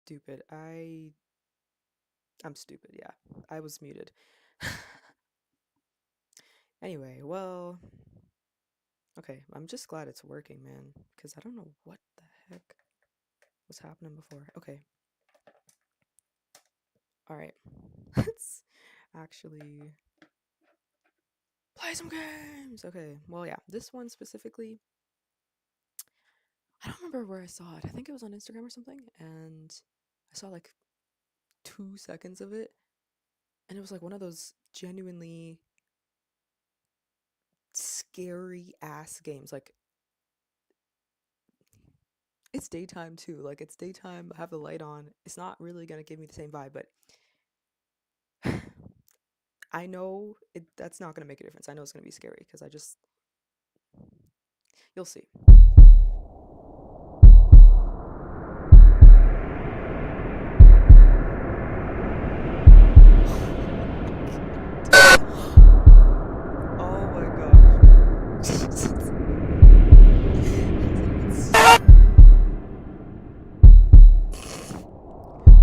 stupid. I'm stupid, yeah. I was muted. Anyway, well, okay, I'm just glad it's working, man, because I don't know what the heck was happening before. Okay. All right. Let's actually play some games. Okay. Well, yeah, this one specifically, I don't remember where I saw it. I think it was on Instagram or something, and I saw like 2 seconds of it, and it was like one of those genuinely scary ass games. Like it's daytime too. Like it's daytime, I have the light on. It's not really gonna give me the same vibe, but I know that's not gonna make a difference. I know it's gonna be scary because you'll see. Oh my gosh. Jesus.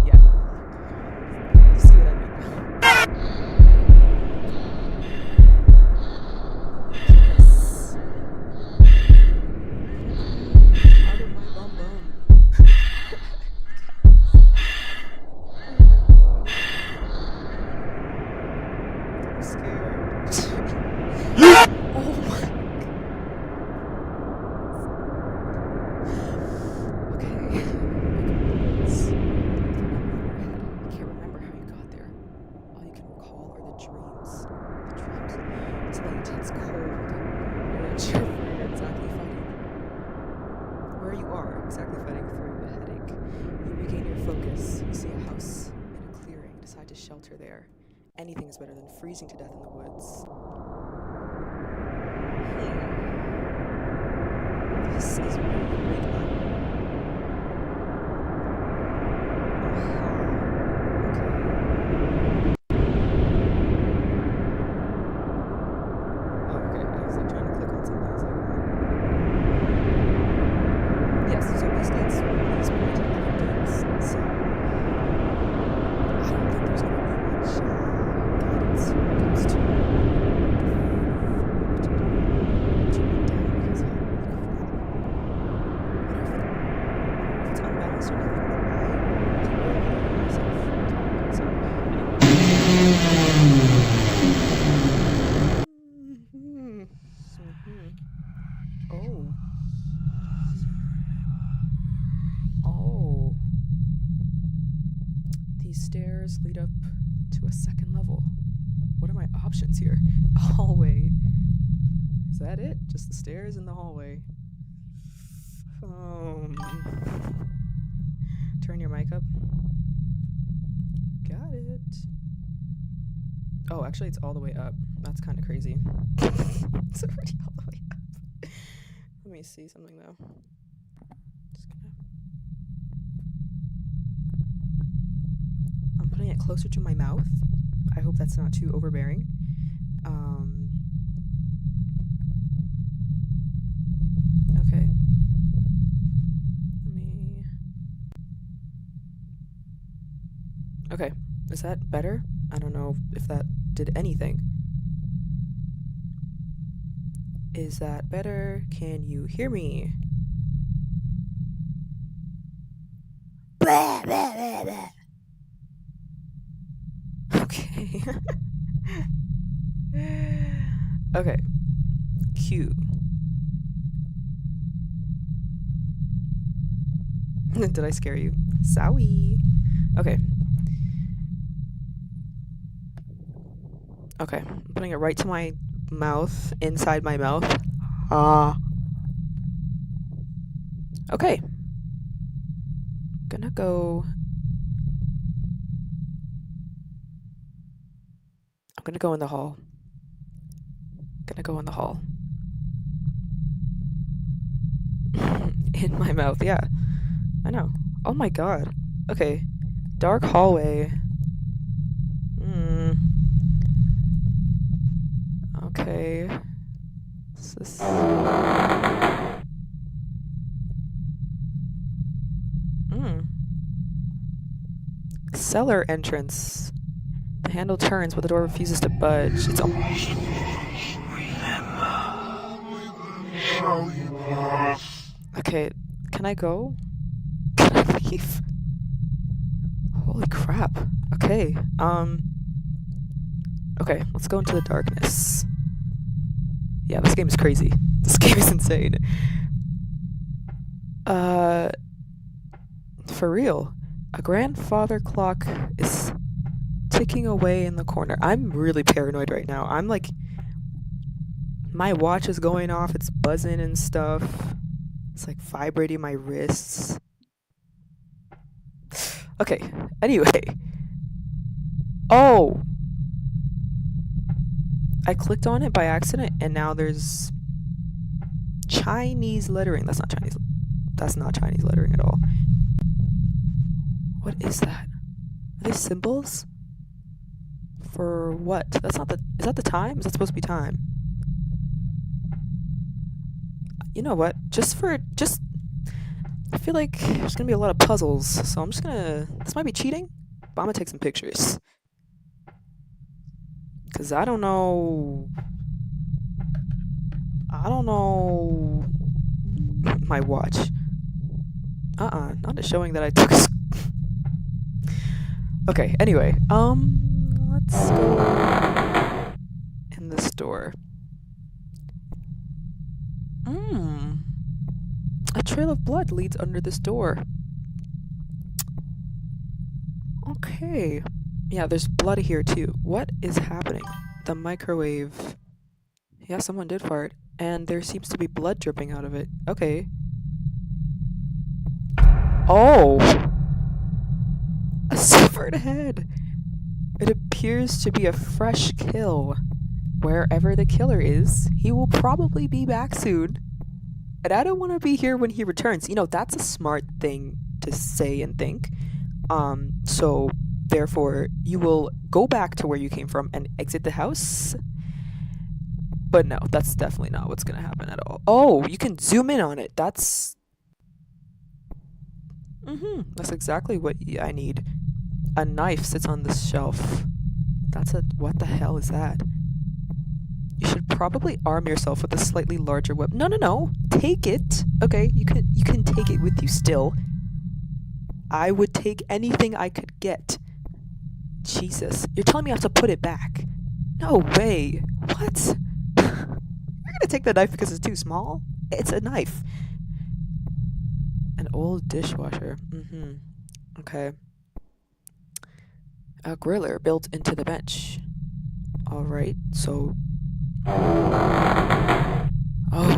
Yeah, you see what I mean now. Yes. Out of my bum bum. Oh my god. I'm scared. Oh my. Okay. Wake up with bullets. The number in your head. You can't remember how you got there. All you can recall are the dreams. The dreams. It's late, it's cold. You're not sure where you're exactly fighting. Where you are exactly fighting through the headache. You regain your focus. You see a house in a clearing. Decide to shelter there. Anything is better than freezing to death in the woods. This is where you wake up. Oh, okay. I was like trying to click on something. I was like, yes, so basically it's one of these point and click games. So I don't think there's going to be much guidance when it comes to what to do, to write down, because I don't know if it's unbalanced or anything, but I can barely hear myself talk. So anyway. Oh. Oh. These stairs lead up to a second level. What are my options here? A hallway. Is that it? Just the stairs and the hallway. Turn your mic up. Got it. Oh, actually, it's all the way up. That's kind of crazy. It's already all the way up. Let me see something though. I'm putting it closer to my mouth. I hope that's not too overbearing. Okay. Okay. Is that better? I don't know if that did anything. Is that better? Can you hear me? Blah, blah, blah, blah. Okay. Okay. Q. Did I scare you? Sorry. Okay. Okay. I'm putting it right to my mouth, inside my mouth. Okay. Gonna go. I'm gonna go in the hall. Gonna go in the hall. In my mouth, yeah. I know. Oh my god. Okay. Dark hallway. Okay. Is this... cellar entrance. The handle turns, but the door refuses to budge. It's okay, can I go? Can I leave? Holy crap. Okay, okay, let's go into the darkness. Yeah, this game is crazy. This game is insane. For real. A grandfather clock is ticking away in the corner. I'm really paranoid right now. I'm like, my watch is going off, it's buzzing and stuff. It's like vibrating my wrists. Okay, anyway. Oh! I clicked on it by accident and now there's Chinese lettering. That's not Chinese lettering at all. What is that? Are they symbols? For what? That's not the... Is that the time? Is that supposed to be time? You know what? I feel like there's gonna be a lot of puzzles, so I'm just gonna... This might be cheating, but I'm gonna take some pictures. Because I don't know my watch. Not showing that I took a... Okay, anyway, let's go in the store. A trail of blood leads under this door. Okay. Yeah, there's blood here too. What is happening? The microwave. Yeah, someone did fart. And there seems to be blood dripping out of it. Okay. Oh! A severed head! It appears to be a fresh kill. Wherever the killer is, he will probably be back soon. And I don't want to be here when he returns. You know, that's a smart thing to say and think. So, therefore, you will go back to where you came from and exit the house. But no, that's definitely not what's going to happen at all. Oh, you can zoom in on it. That's exactly what I need. A knife sits on this shelf. What the hell is that? You should probably arm yourself with a slightly larger weapon. No. Take it. Okay, you can take it with you still. I would take anything I could get. Jesus. You're telling me I have to put it back? No way. What? You're gonna take the knife because it's too small? It's a knife. An old dishwasher. Okay. A griller built into the bench. Alright, so... Oh,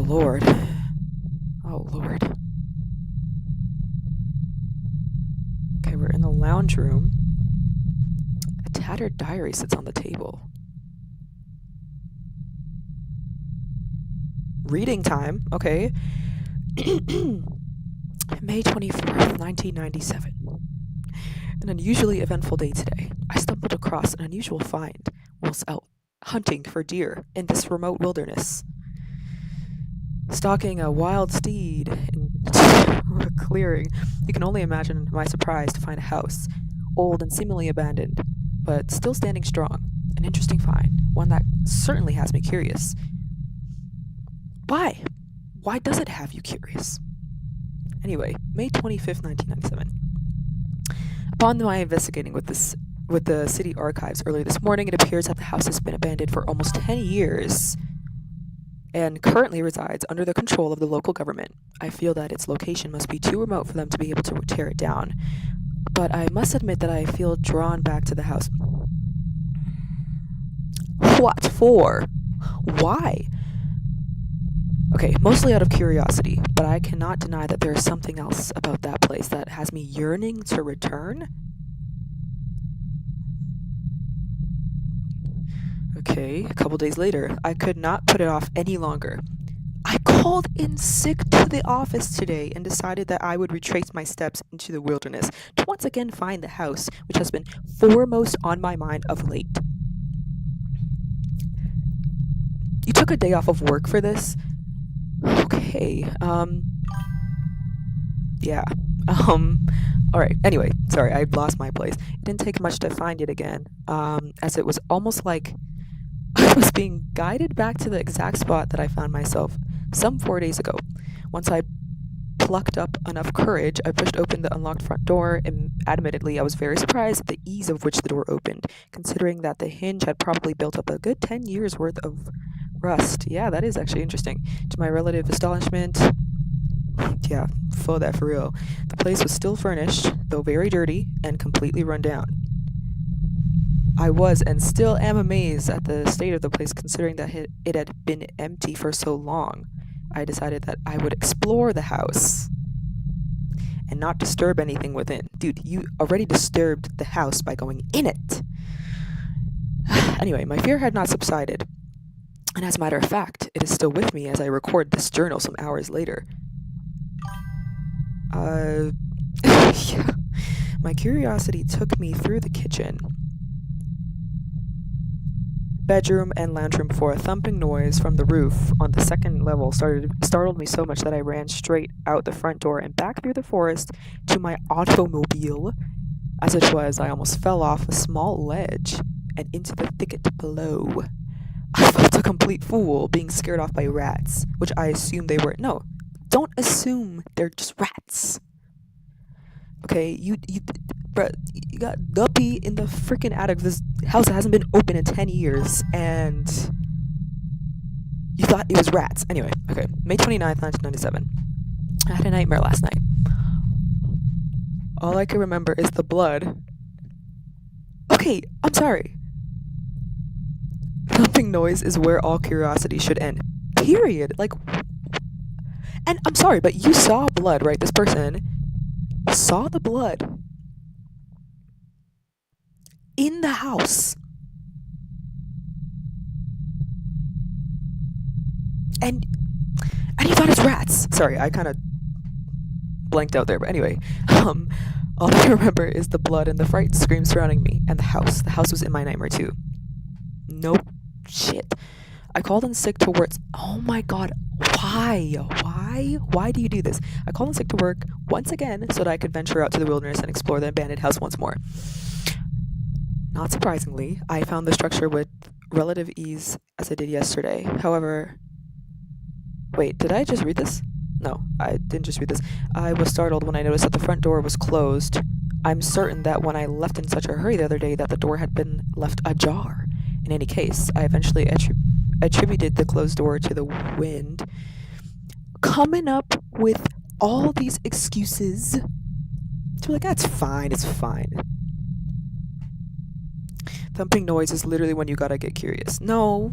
Lord. Oh, Lord. Okay, we're in the lounge room. A tattered diary sits on the table. Reading time, okay. May 24th, 1997. An unusually eventful day today. I stumbled across an unusual find whilst out hunting for deer in this remote wilderness. Stalking a wild steed in a clearing, you can only imagine my surprise to find a house, old and seemingly abandoned, but still standing strong. An interesting find, one that certainly has me curious. Why? Why does it have you curious? Anyway, May 25th, 1997. Upon my investigating with the city archives earlier this morning, it appears that the house has been abandoned for almost 10 years and currently resides under the control of the local government. I feel that its location must be too remote for them to be able to tear it down, but I must admit that I feel drawn back to the house. What for? Why? Okay, mostly out of curiosity, but I cannot deny that there is something else about that place that has me yearning to return. Okay, a couple days later, I could not put it off any longer. I called in sick to the office today and decided that I would retrace my steps into the wilderness to once again find the house which has been foremost on my mind of late. You took a day off of work for this? Okay, yeah. Alright, anyway, sorry, I lost my place. It didn't take much to find it again, as it was almost like I was being guided back to the exact spot that I found myself some 4 days ago. Once I plucked up enough courage, I pushed open the unlocked front door, and admittedly, I was very surprised at the ease of which the door opened, considering that the hinge had probably built up a good 10 years worth of rust. Yeah, that is actually interesting. To my relative astonishment, yeah, full that for real. The place was still furnished, though very dirty and completely run down. I was and still am amazed at the state of the place considering that it had been empty for so long. I decided that I would explore the house and not disturb anything within. Dude, you already disturbed the house by going in it. Anyway, my fear had not subsided. And as a matter of fact, it is still with me as I record this journal some hours later. Yeah. My curiosity took me through the kitchen, bedroom, and lounge room before a thumping noise from the roof on the second level startled me so much that I ran straight out the front door and back through the forest to my automobile. As it was, I almost fell off a small ledge and into the thicket below. I felt a complete fool being scared off by rats, which I assumed they were. No, don't assume they're just rats. Okay, you got Guppy in the freaking attic of this house that hasn't been open in 10 years, and you thought it was rats. Anyway, okay, May 29th, 1997. I had a nightmare last night. All I can remember is the blood. Okay, I'm sorry. Thumping noise is where all curiosity should end. Period. Like, and I'm sorry, but you saw blood, right? This person saw the blood in the house. And you thought it's rats. Sorry, I kind of blanked out there, but anyway, all I remember is the blood and the fright screams surrounding me, and the house. The house was in my nightmare too. No shit. I called in sick to work. Oh my god, why do you do this? I called in sick to work once again so that I could venture out to the wilderness and explore the abandoned house once more. Not surprisingly, I found the structure with relative ease as I did yesterday. However, wait, did I just read this? No, I didn't just read this. I was startled when I noticed that the front door was closed. I'm certain that when I left in such a hurry the other day that the door had been left ajar. In any case, I eventually attributed the closed door to the wind. Coming up with all these excuses to be like, that's fine, it's fine. Thumping noise is literally when you gotta get curious. No.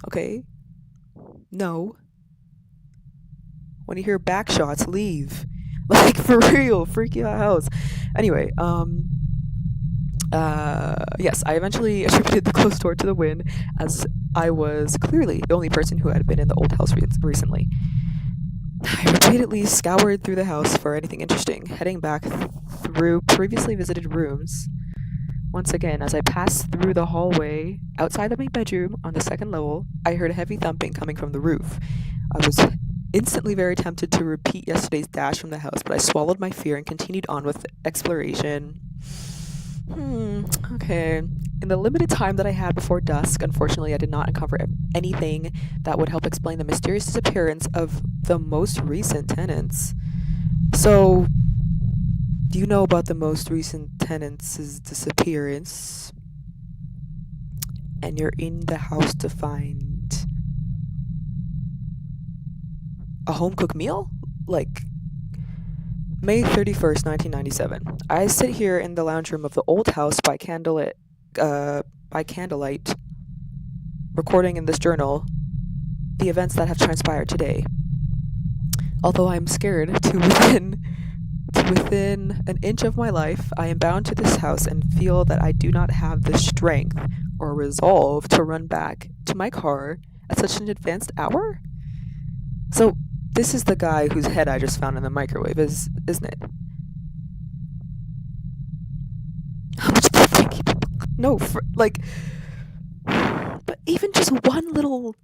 Okay? No. When you hear back shots, leave. Like, for real, freak you out house. Anyway, yes, I eventually attributed the closed door to the wind, as I was clearly the only person who had been in the old house recently. I repeatedly scoured through the house for anything interesting, heading back through previously visited rooms. Once again, as I passed through the hallway outside of my bedroom on the second level, I heard a heavy thumping coming from the roof. I was instantly very tempted to repeat yesterday's dash from the house, but I swallowed my fear and continued on with exploration. Okay. In the limited time that I had before dusk, unfortunately, I did not uncover anything that would help explain the mysterious disappearance of the most recent tenants. So, do you know about the most recent tenants' disappearance? And you're in the house to find a home-cooked meal? Like, May 31st, 1997. I sit here in the lounge room of the old house by candlelight, recording in this journal the events that have transpired today. Although I am scared to within an inch of my life, I am bound to this house and feel that I do not have the strength or resolve to run back to my car at such an advanced hour. So, this is the guy whose head I just found in the microwave, isn't it? How much do you think he... No, but even just one little...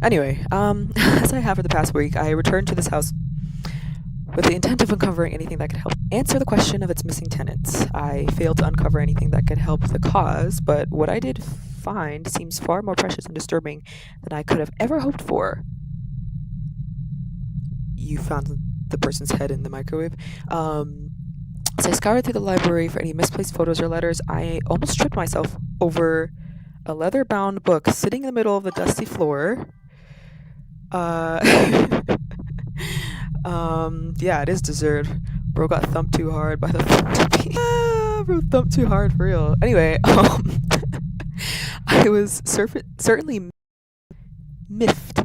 Anyway, as I have for the past week, I returned to this house with the intent of uncovering anything that could help answer the question of its missing tenants. I failed to uncover anything that could help the cause, but what I did find seems far more precious and disturbing than I could have ever hoped for. You found the person's head in the microwave. As I scoured through the library for any misplaced photos or letters, I almost tripped myself over a leather-bound book sitting in the middle of the dusty floor. Uh, yeah, it is deserved. Bro got thumped too hard by the bro thumped too hard for real. Anyway, I was certainly miffed.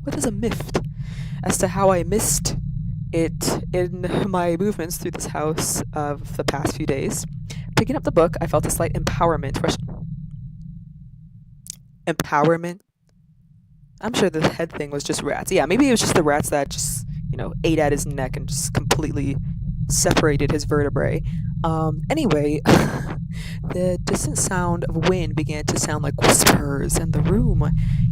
What is a miffed? As to how I missed it in my movements through this house of the past few days. Picking up the book, I felt a slight empowerment. I'm sure the head thing was just rats. Yeah, maybe it was just the rats that just, ate at his neck and just completely separated his vertebrae. Anyway, the distant sound of wind began to sound like whispers, and the room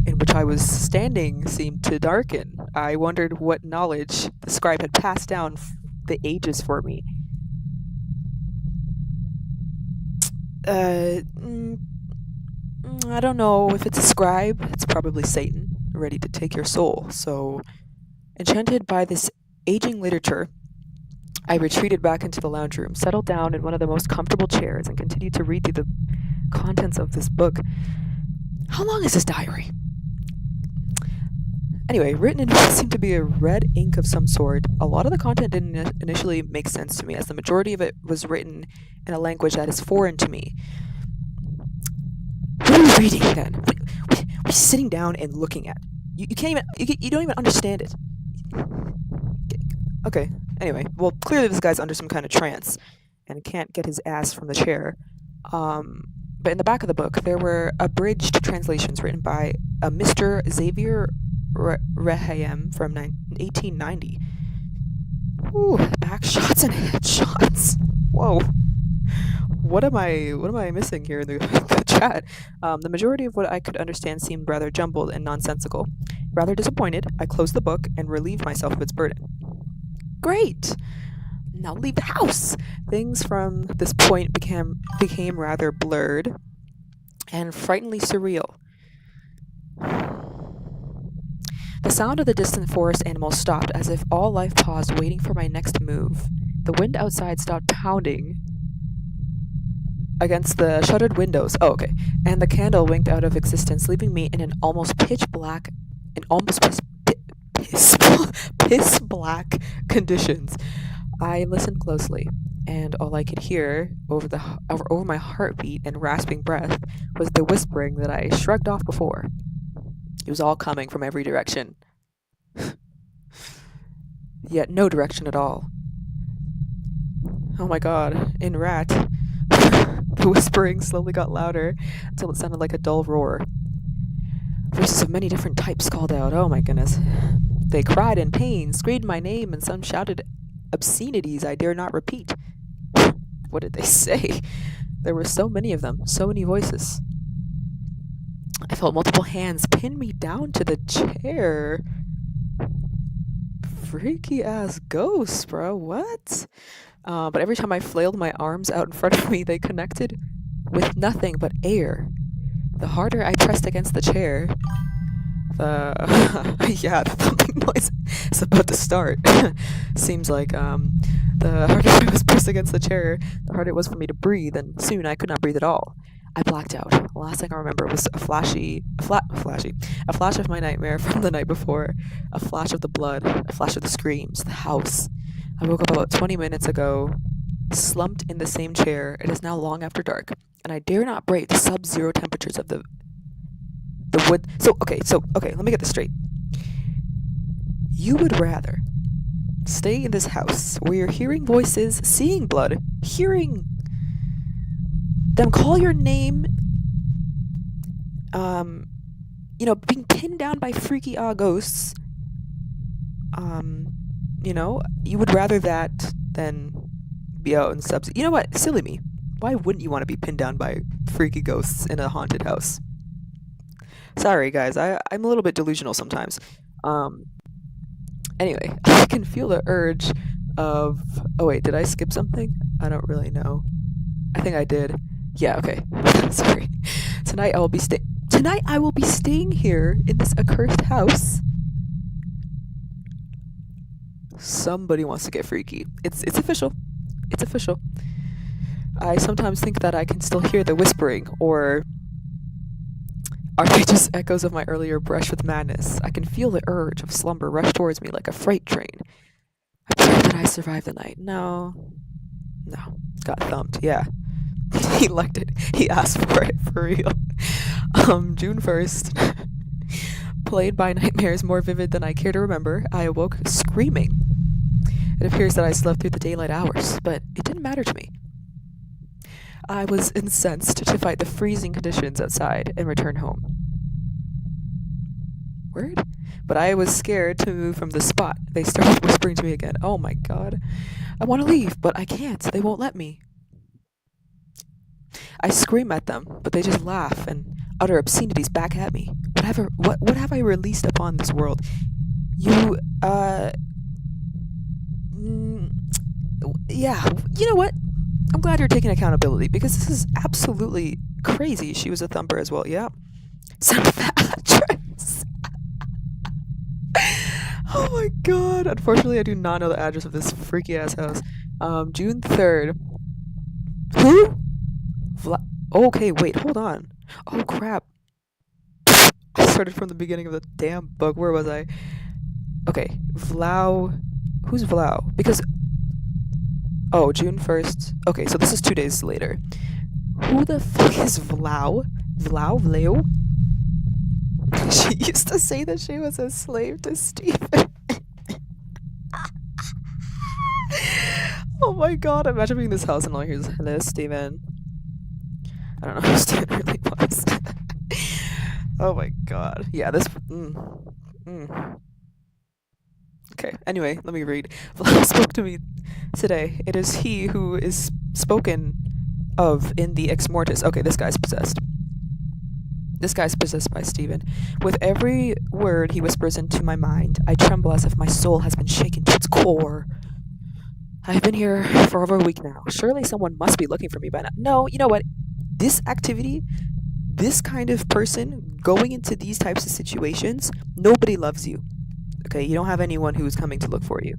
in which I was standing seemed to darken. I wondered what knowledge the scribe had passed down the ages for me. Uh, mm, I don't know if it's a scribe. It's probably Satan, ready to take your soul. So, enchanted by this aging literature, I retreated back into the lounge room, settled down in one of the most comfortable chairs, and continued to read through the contents of this book. How long is this diary? Anyway, written in what seemed to be a red ink of some sort, a lot of the content didn't initially make sense to me, as the majority of it was written in a language that is foreign to me. What are you reading then? What are you sitting down and looking at? You can't even, you don't even understand it. Okay, anyway, well, clearly this guy's under some kind of trance and can't get his ass from the chair. But in the back of the book, there were abridged translations written by a Mr. Xavier Rehaim from 1890. Ooh, back shots and headshots. Whoa. What am I missing here in the chat? The majority of what I could understand seemed rather jumbled and nonsensical. Rather disappointed, I closed the book and relieved myself of its burden. Great! Now leave the house! Things from this point became rather blurred and frighteningly surreal. The sound of the distant forest animals stopped, as if all life paused, waiting for my next move. The wind outside stopped pounding against the shuttered windows. Oh, okay. And the candle winked out of existence, leaving me in an almost pitch black conditions. I listened closely, and all I could hear over my heartbeat and rasping breath was the whispering that I shrugged off before. It was all coming from every direction, yet no direction at all. Oh my god, in Rat, the whispering slowly got louder until it sounded like a dull roar. Voices of many different types called out. Oh my goodness. They cried in pain, screamed my name, and some shouted obscenities I dare not repeat. What did they say? There were so many of them, so many voices. I felt multiple hands pin me down to the chair. Freaky ass ghosts, bro. What? But every time I flailed my arms out in front of me, they connected with nothing but air. The harder I pressed against the chair, the thumping noise is about to start. Seems like the harder I was pressed against the chair, the harder it was for me to breathe, and soon I could not breathe at all. I blacked out. The last thing I remember was a flash of my nightmare from the night before, a flash of the blood, a flash of the screams, the house. I woke up about 20 minutes ago, slumped in the same chair. It is now long after dark, and I dare not brave the sub-zero temperatures of the wood. So, let me get this straight. You would rather stay in this house where you're hearing voices, seeing blood, hearing them call your name, being pinned down by freaky ghosts, you would rather that than be out in subs. You know what? Silly me. Why wouldn't you want to be pinned down by freaky ghosts in a haunted house? Sorry, guys. I'm a little bit delusional sometimes. Um, anyway, I can feel the urge of. Oh, wait, did I skip something? I don't really know. I think I did. Yeah, okay. Sorry. Tonight I will be stay. Tonight I will be staying here in this accursed house. Somebody wants to get freaky. It's official. It's official. I sometimes think that I can still hear the whispering, or are they just echoes of my earlier brush with madness? I can feel the urge of slumber rush towards me like a freight train. I pray that I survive the night. No. No. Got thumped, yeah. He liked it. He asked for it, for real. June 1st. Played by nightmares more vivid than I care to remember, I awoke screaming. It appears that I slept through the daylight hours, but it didn't matter to me. I was incensed to fight the freezing conditions outside and return home. Word? But I was scared to move from the spot. They started whispering to me again. Oh my god. I want to leave, but I can't. They won't let me. I scream at them, but they just laugh and utter obscenities back at me. What have I released upon this world? You, mm, yeah, you know what? I'm glad you're taking accountability because this is absolutely crazy. She was a thumper as well, yeah. Send that address. Oh my god. Unfortunately, I do not know the address of this freaky ass house. June 3rd. Who? Okay, wait, hold on. Oh crap. I started from the beginning of the damn book. Where was I? Okay, Vlau. Who's Vlau? Because. Oh, June 1st. Okay, so this is 2 days later. Who the fuck is Vlau? Vlau? She used to say that she was a slave to Stephen. Oh my god, imagine being in this house and all I hear is, hello, Stephen. I don't know who Stephen really was. Oh my god. Yeah, this. Okay, anyway, let me read. Vlad spoke to me today. It is he who is spoken of in the Exmortis. Okay, this guy's possessed. This guy's possessed by Stephen. With every word he whispers into my mind, I tremble as if my soul has been shaken to its core. I've been here for over a week now. Surely someone must be looking for me by now. No, you know what? This activity, this kind of person going into these types of situations, nobody loves you. Okay, you don't have anyone who's coming to look for you.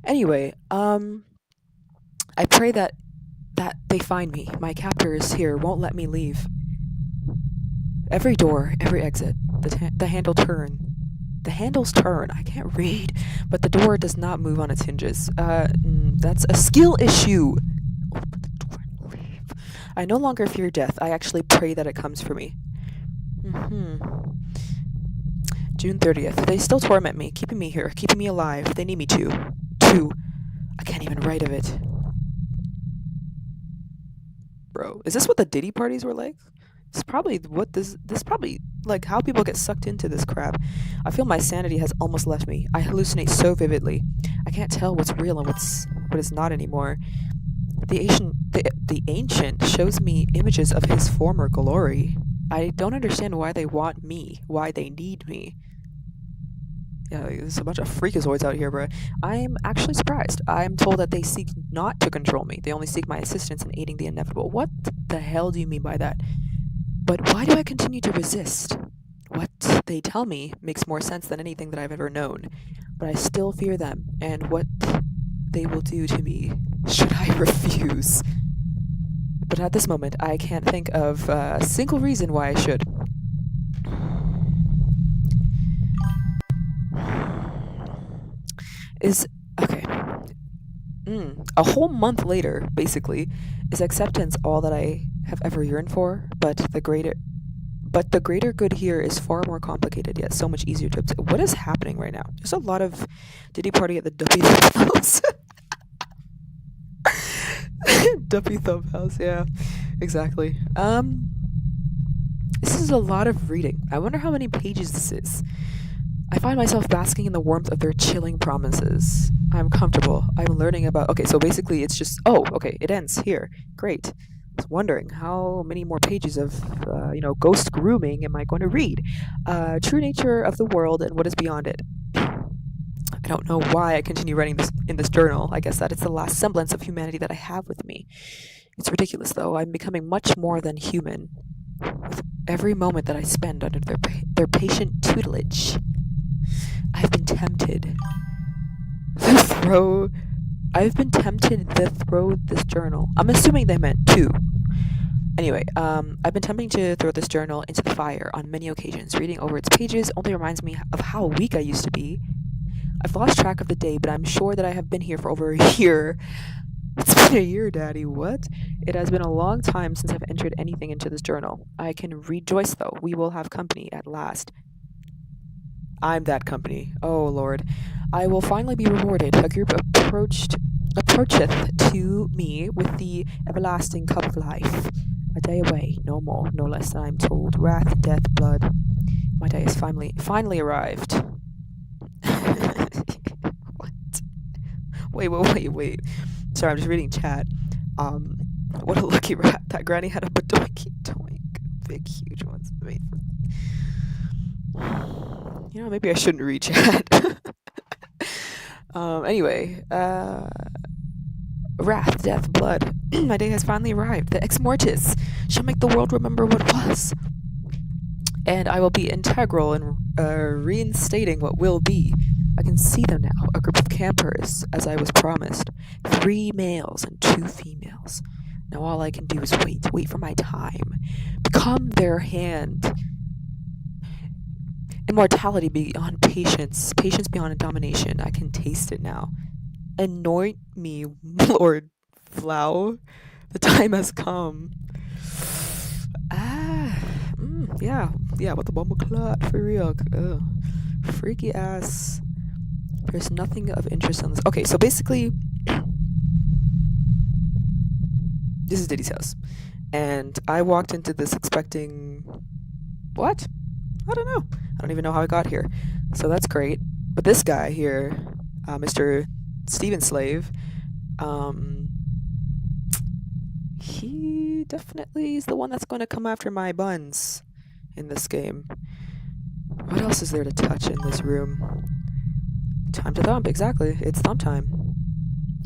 Anyway, I pray that they find me. My captors here won't let me leave. Every door, every exit, the handle turn. The handles turn. I can't read, but the door does not move on its hinges. That's a skill issue. Open the door and leave. I no longer fear death. I actually pray that it comes for me. June 30th. They still torment me, keeping me here, keeping me alive. They need me to. I can't even write of it. Bro, is this what the Diddy parties were like? This is probably what this is probably like how people get sucked into this crap. I feel my sanity has almost left me. I hallucinate so vividly. I can't tell what's real and what is not anymore. The ancient shows me images of his former glory. I don't understand why they want me, why they need me. Yeah, there's a bunch of freakazoids out here, bro. I'm actually surprised. I'm told that they seek not to control me. They only seek my assistance in aiding the inevitable. What the hell do you mean by that? But why do I continue to resist? What they tell me makes more sense than anything that I've ever known. But I still fear them and what they will do to me should I refuse. But at this moment, I can't think of a single reason why I should. Okay. A whole month later, basically, is acceptance all that I have ever yearned for, but the greater good here is far more complicated, yet so much easier to obtain. What is happening right now? There's a lot of Diddy party at the Duppy Thumb House. Duppy Thumb House, yeah, exactly. This is a lot of reading. I wonder how many pages this is. I find myself basking in the warmth of their chilling promises. I'm comfortable. I'm learning about. Okay, so basically it's just. Oh, okay, it ends here. Great. was wondering how many more pages of, ghost grooming am I going to read? True nature of the world and what is beyond it. I don't know why I continue writing this in this journal. I guess that it's the last semblance of humanity that I have with me. It's ridiculous, though. I'm becoming much more than human with every moment that I spend under their patient tutelage. I've been tempted to throw this journal. I'm assuming they meant two. Anyway, I've been tempting to throw this journal into the fire on many occasions. Reading over its pages only reminds me of how weak I used to be. I've lost track of the day, but I'm sure that I have been here for over a year. It's been a year, Daddy. What? It has been a long time since I've entered anything into this journal. I can rejoice, though. We will have company at last. I'm that company. Oh, Lord. I will finally be rewarded. A group approacheth to me with the everlasting cup of life. A day away, no more, no less than I am told. Wrath, death, blood. My day has finally arrived. What? Wait. Sorry, I'm just reading chat. What a lucky rat. That granny had a badoinky doink. Big, huge ones. Made for... maybe I shouldn't read chat. Anyway, wrath, death, blood. My day has finally arrived. The Exmortis shall make the world remember what was. And I will be integral in reinstating what will be. I can see them now, a group of campers, as I was promised. 3 males and 2 females. Now all I can do is wait for my time. Become their hand. Immortality beyond patience, patience beyond domination. I can taste it now. Anoint me, Lord Flow. The time has come. Yeah, what the bumble clot, for real. Ugh. Freaky ass. There's nothing of interest in this. Okay, so basically, this is Diddy's house. And I walked into this expecting... What? I don't know. I don't even know how I got here. So that's great. But this guy here, Mr. Steven Slave, he definitely is the one that's going to come after my buns in this game. What else is there to touch in this room? Time to thump, exactly. It's thump time.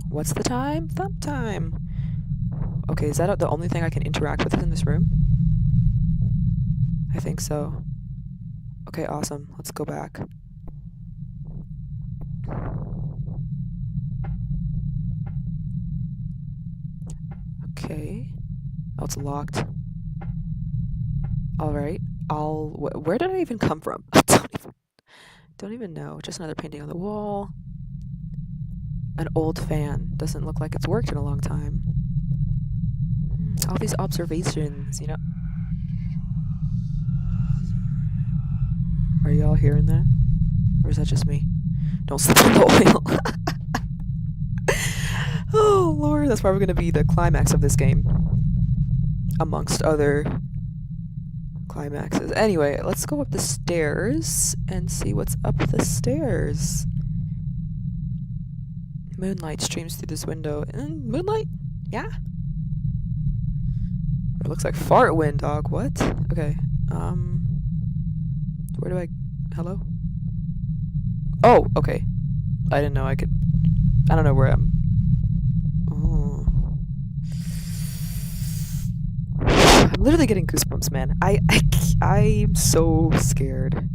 What's the time? Thump time. Okay, is that the only thing I can interact with in this room? I think so. Okay, awesome. Let's go back. Okay. Oh, it's locked. Alright. Where did I even come from? I don't even know. Just another painting on the wall. An old fan. Doesn't look like it's worked in a long time. All these observations, Are you all hearing that? Or is that just me? Don't slip on the oil. Oh, Lord. That's probably going to be the climax of this game. Amongst other climaxes. Anyway, let's go up the stairs and see what's up the stairs. Moonlight streams through this window. Moonlight? Yeah. It looks like fart wind, dog. What? Okay. Where do I... Hello? Oh, okay. I didn't know I could... I don't know where I'm... Oh. I'm literally getting goosebumps, man. I'm so scared.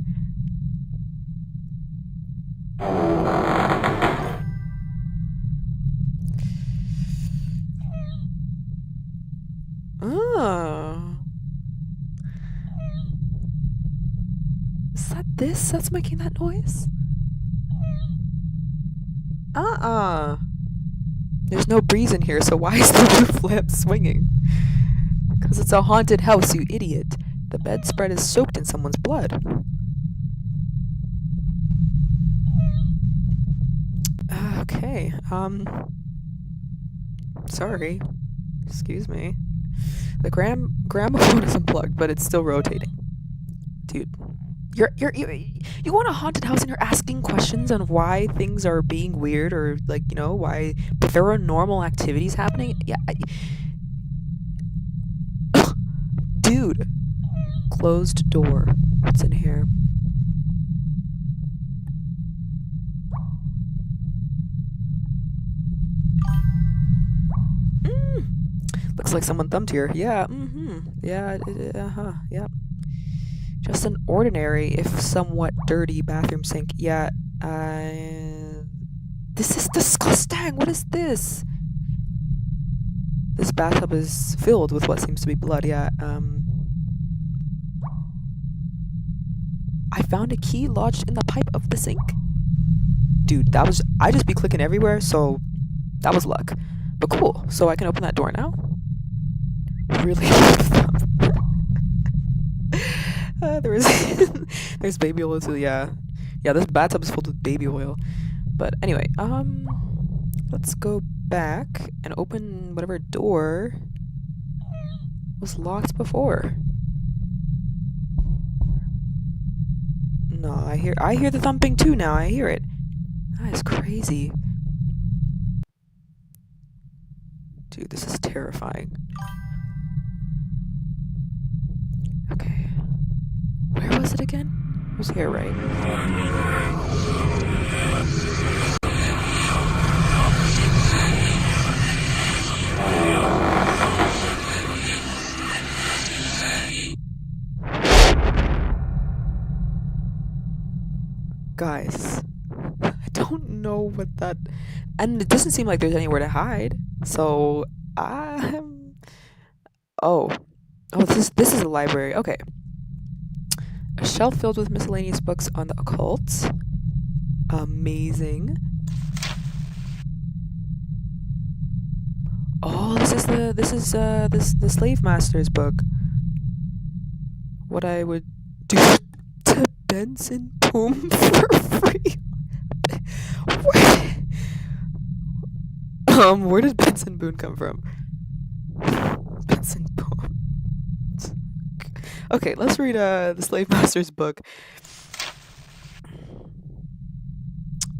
Oh. Is that this that's making that noise? There's no breeze in here, so why is the roof lamp swinging? Because it's a haunted house, you idiot. The bedspread is soaked in someone's blood. Okay, sorry. Excuse me. The gramophone is unplugged, but it's still rotating. Dude, you want a haunted house and you're asking questions on why things are being weird or, like, why paranormal activities happening? Yeah. Dude! Closed door. What's in here? Looks like someone thumbed here. Yeah, Yeah, yep. Just an ordinary, if somewhat dirty, bathroom sink. Yeah, this is disgusting! What is this? This bathtub is filled with what seems to be blood, yeah. I found a key lodged in the pipe of the sink. Dude, I just be clicking everywhere, so that was luck. But cool, so I can open that door now? Really? There's baby oil too, yeah. Yeah, this bathtub is filled with baby oil. But anyway, let's go back and open whatever door was locked before. No, I hear the thumping too now. I hear it. That is crazy. Dude, this is terrifying. Okay. Where was it again? It was here, right? Guys, I don't know what that... And it doesn't seem like there's anywhere to hide. So, Oh, this is a library. Okay. A shelf filled with miscellaneous books on the occult. Amazing. Oh, this is the slave master's book. What I would do to Benson Boom for free. Where did Benson Boone come from? Benson Boone. Okay, let's read the slave master's book.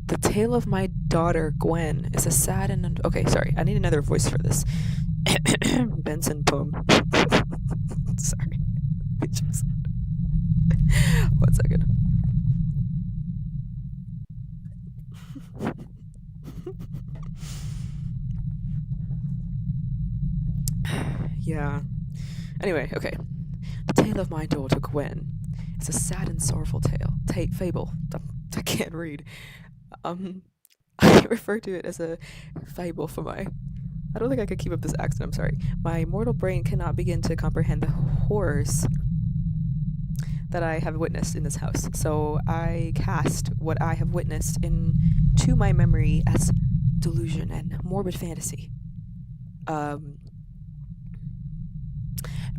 The tale of my daughter Gwen is a sad and okay, sorry, I need another voice for this. Benson Boone. Sorry. One second. Yeah. Anyway, okay. The tale of my daughter Gwen is a sad and sorrowful tale. Fable. I can't read. I refer to it as a fable for my... I don't think I could keep up this accent, I'm sorry. My mortal brain cannot begin to comprehend the horrors that I have witnessed in this house. So I cast what I have witnessed into my memory as delusion and morbid fantasy.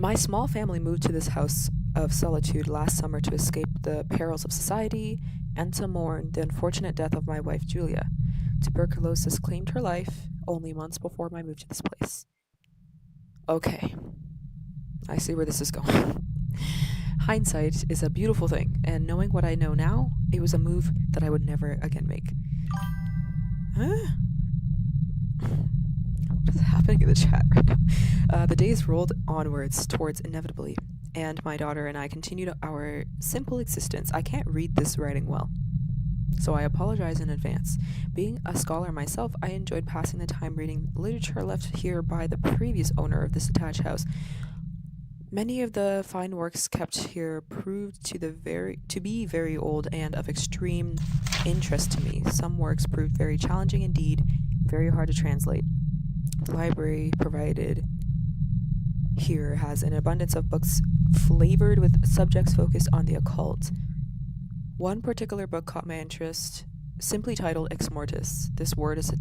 My small family moved to this house of solitude last summer to escape the perils of society and to mourn the unfortunate death of my wife Julia. Tuberculosis claimed her life only months before my move to this place. Okay, I see where this is going. Hindsight is a beautiful thing, and knowing what I know now, it was a move that I would never again make. Huh? What is happening in the chat right now? The days rolled onwards towards inevitably, and my daughter and I continued our simple existence. I can't read this writing well, so I apologize in advance. Being a scholar myself, I enjoyed passing the time reading literature left here by the previous owner of this attached house. Many of the fine works kept here proved to be very old and of extreme interest to me. Some works proved very challenging indeed, very hard to translate. The library provided here has an abundance of books flavored with subjects focused on the occult. One particular book caught my interest, simply titled Exmortis. This word is a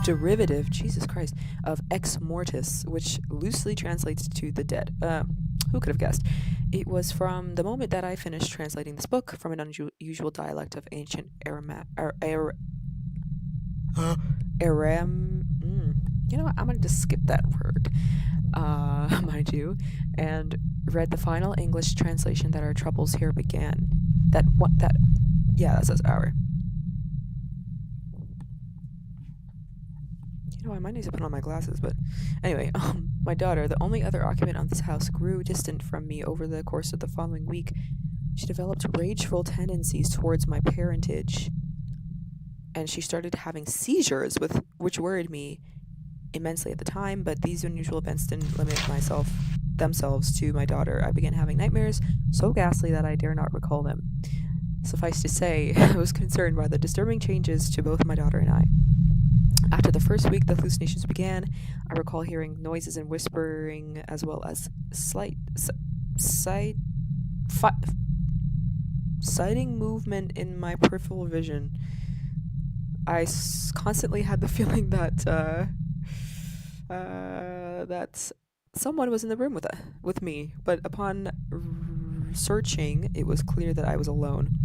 derivative, Jesus Christ, of ex mortis, which loosely translates to the dead. Who could have guessed? It was from the moment that I finished translating this book from an unusual dialect of ancient you know what, I'm gonna just skip that word, mind you, and read the final English translation that our troubles here began. That says our. You know, I might need to put on my glasses, but anyway, my daughter, the only other occupant of this house, grew distant from me over the course of the following week. She developed rageful tendencies towards my parentage, and she started having seizures, which worried me immensely at the time, but these unusual events didn't limit themselves to my daughter. I began having nightmares so ghastly that I dare not recall them. Suffice to say, I was concerned by the disturbing changes to both my daughter and I. After the first week the hallucinations began, I recall hearing noises and whispering, as well as sighting movement in my peripheral vision. I constantly had the feeling that someone was in the room with me, but upon searching, it was clear that I was alone.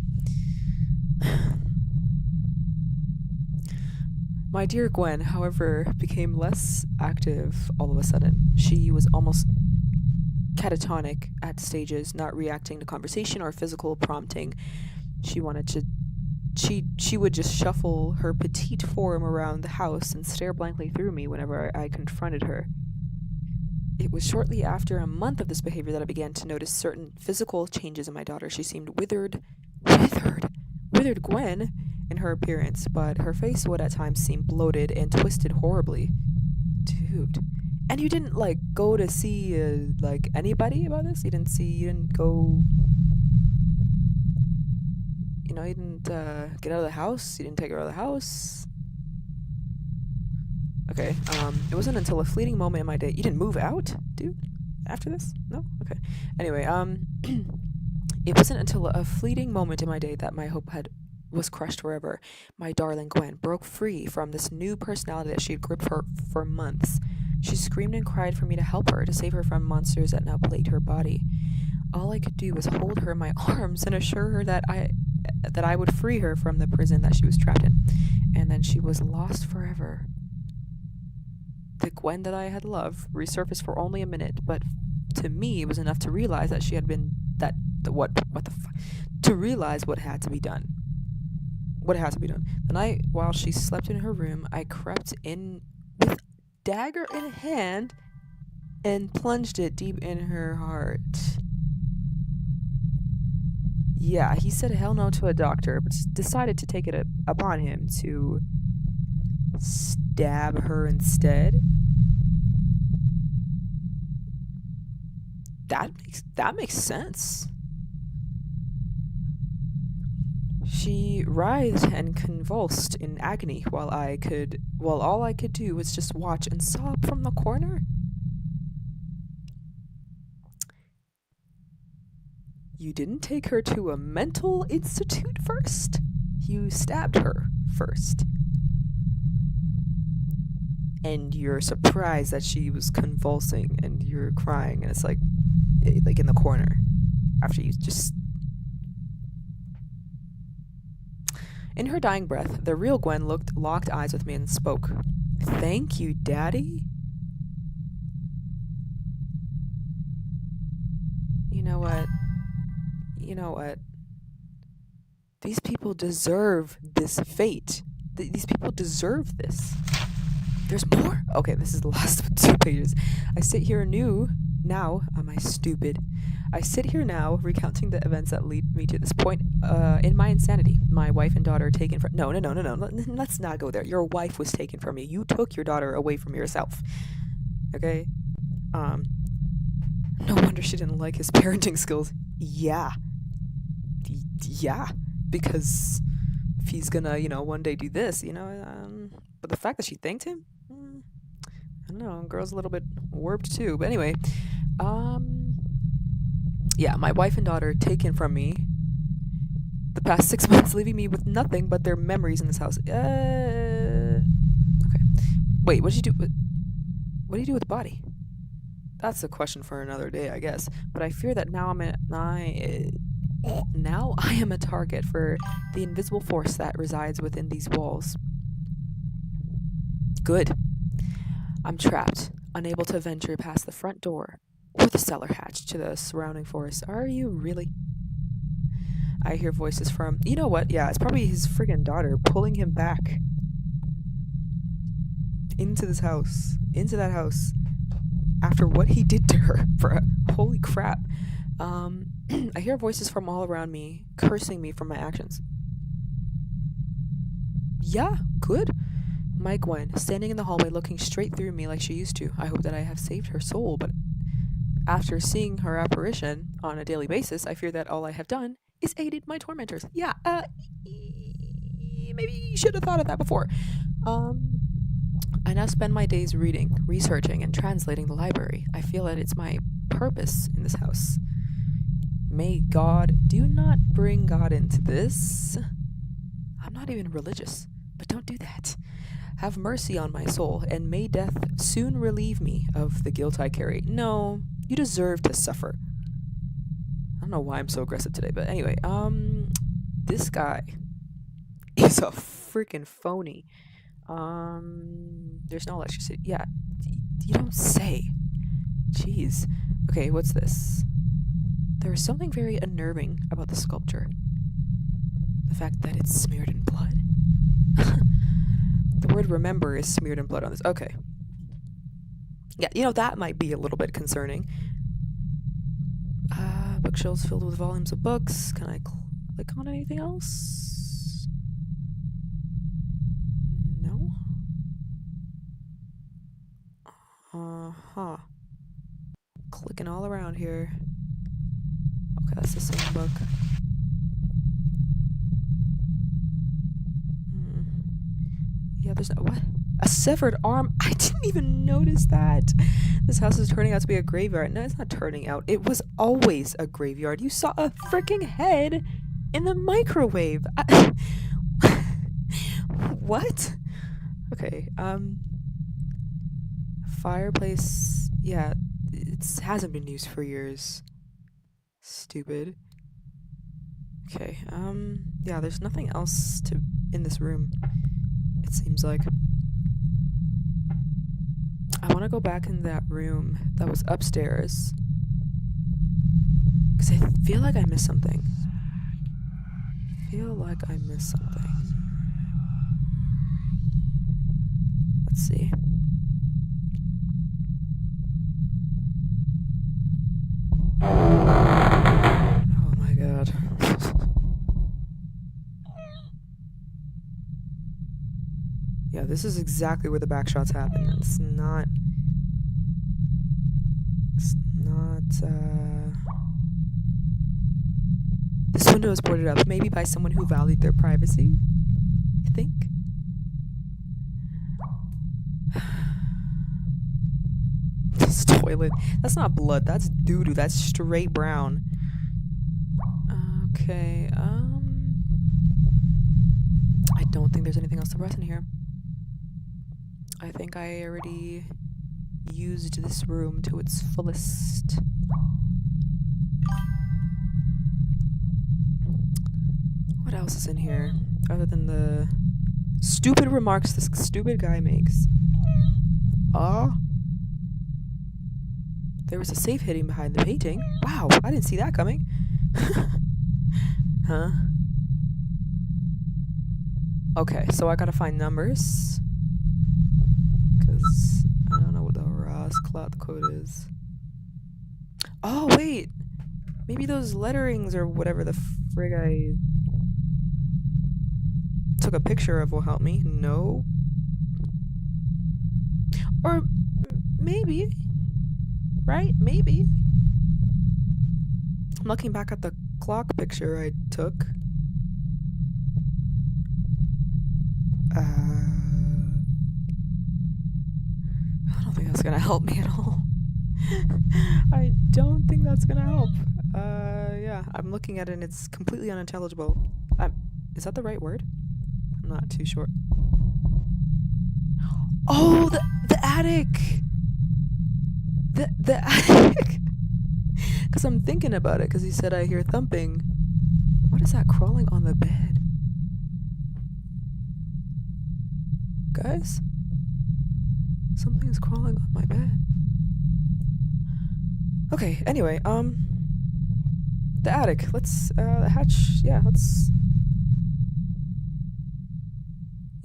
My dear Gwen, however, became less active all of a sudden. She was almost catatonic at stages, not reacting to conversation or physical prompting. She would just shuffle her petite form around the house and stare blankly through me whenever I confronted her. It was shortly after a month of this behavior that I began to notice certain physical changes in my daughter. She seemed withered Gwen in her appearance, but her face would at times seem bloated and twisted horribly. Dude. And you didn't, go to see, anybody about this? You didn't go... You didn't, get out of the house? You didn't take her out of the house? Okay, it wasn't until a fleeting moment in my day... You didn't move out, dude? After this? No? Okay. Anyway, it wasn't until a fleeting moment in my day that my hope was crushed forever. My darling Gwen broke free from this new personality that she had gripped for months. She screamed and cried for me to help her, to save her from monsters that now plagued her body. All I could do was hold her in my arms and assure her that I would free her from the prison that she was trapped in. And then she was lost forever. The Gwen that I had loved resurfaced for only a minute, but to me it was enough to realize that she had been to realize what had to be done. The night while she slept in her room, I crept in with dagger in hand and plunged it deep in her heart. Yeah, he said hell no to a doctor, but decided to take it upon him to stab her instead. That makes sense. She writhed and convulsed in agony while all I could do was just watch and sob from the corner. You didn't take her to a mental institute first? You stabbed her first. And you're surprised that she was convulsing and you're crying, and it's like in the corner after you just... In her dying breath, the real Gwen locked eyes with me and spoke. Thank you, Daddy? You know what? These people deserve this fate. These people deserve this. There's more? Okay, this is the last 2 pages. I sit here now, am I stupid? I sit here now recounting the events that lead me to this point in my insanity. My wife and daughter taken from... No. Let's not go there. Your wife was taken from you. You took your daughter away from yourself. Okay? No wonder she didn't like his parenting skills. Yeah, because if he's gonna, one day do this, but the fact that she thanked him, I don't know, girl's a little bit warped too, but anyway, yeah, my wife and daughter taken from me the past 6 months, leaving me with nothing but their memories in this house. Okay. Wait, what did you do with the body? That's a question for another day, I guess. But I fear that now I am a target for the invisible force that resides within these walls. Good. I'm trapped, unable to venture past the front door or the cellar hatch to the surrounding forest. Are you really? I hear voices from... You know what? Yeah, it's probably his friggin' daughter pulling him back. into this house, into that house, after what he did to her. Holy crap. I hear voices from all around me, cursing me for my actions. Yeah, good. My Gwen, standing in the hallway looking straight through me like she used to. I hope that I have saved her soul, but after seeing her apparition on a daily basis, I fear that all I have done is aided my tormentors. Yeah, maybe you should have thought of that before. I now spend my days reading, researching, and translating the library. I feel that it's my purpose in this house. May God, do not bring God into this. I'm not even religious, but don't do that. Have mercy on my soul, and may death soon relieve me of the guilt I carry. No, you deserve to suffer. I don't know why I'm so aggressive today, but anyway, this guy is a freaking phony. There's no electricity. Yeah, you don't say. Jeez. Okay, what's this? There is something very unnerving about the sculpture. The fact that it's smeared in blood. The word remember is smeared in blood on this. Okay. Yeah, that might be a little bit concerning. Bookshelves filled with volumes of books. Can I click on anything else? No. Uh-huh. Clicking all around here. Okay, that's the same book. Yeah, there's no... What? A severed arm? I didn't even notice that. This house is turning out to be a graveyard. No, it's not turning out. It was always a graveyard. You saw a freaking head in the microwave. What? Okay, fireplace... Yeah, it hasn't been used for years. Stupid. Okay, yeah, there's nothing else in this room, it seems like. I want to go back in that room that was upstairs, because I feel like I missed something. Let's see. Oh my god. Yeah, this is exactly where the back shots happen. It's not, this window is boarded up, maybe by someone who valued their privacy, I think. This toilet, that's not blood, that's doo-doo, that's straight brown. Okay, I don't think there's anything else to press in here. I think I already used this room to its fullest. What else is in here other than the stupid remarks this stupid guy makes? There was a safe hidden behind the painting. Wow, I didn't see that coming. Huh? Okay, so I gotta find numbers. Because I don't know what the Ross cloth code is. Oh, wait! Maybe those letterings or whatever the frig I took a picture of will help me. No. Or maybe. Right? Maybe. I'm looking back at the clock picture I took. I don't think that's gonna help me at all. I don't think that's gonna help. Yeah, I'm looking at it and it's completely unintelligible. Is that the right word? I'm not too sure. Oh, the attic! The attic! Because I'm thinking about it, because he said I hear thumping. What is that crawling on the bed? Guys? Something's crawling on my bed. Okay, anyway, the attic. Let's, the hatch, yeah, let's...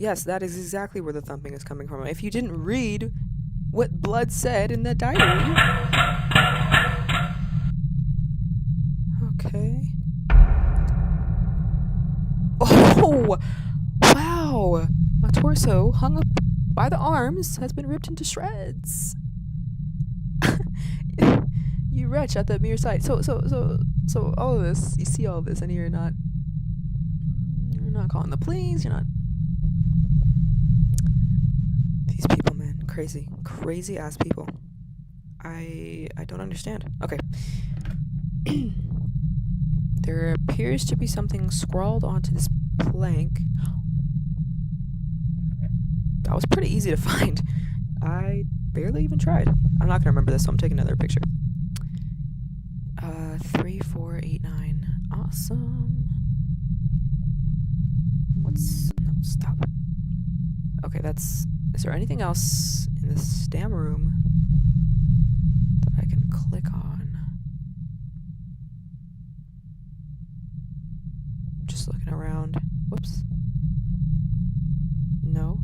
Yes, that is exactly where the thumping is coming from. If you didn't read what Blood said in the diary... Okay. Oh! Wow! A torso hung up by the arms has been ripped into shreds. You wretch at the mere sight. So all of this, you see all of this, and you're not calling the police. You're not. These people, man, crazy ass people. I don't understand. Okay. There appears to be something scrawled onto this plank. That was pretty easy to find. I barely even tried. I'm not gonna remember this, so I'm taking another picture. 3489. Awesome. No, stop. Okay, that's... Is there anything else in this damn room that I can click on? Just looking around. Whoops. No.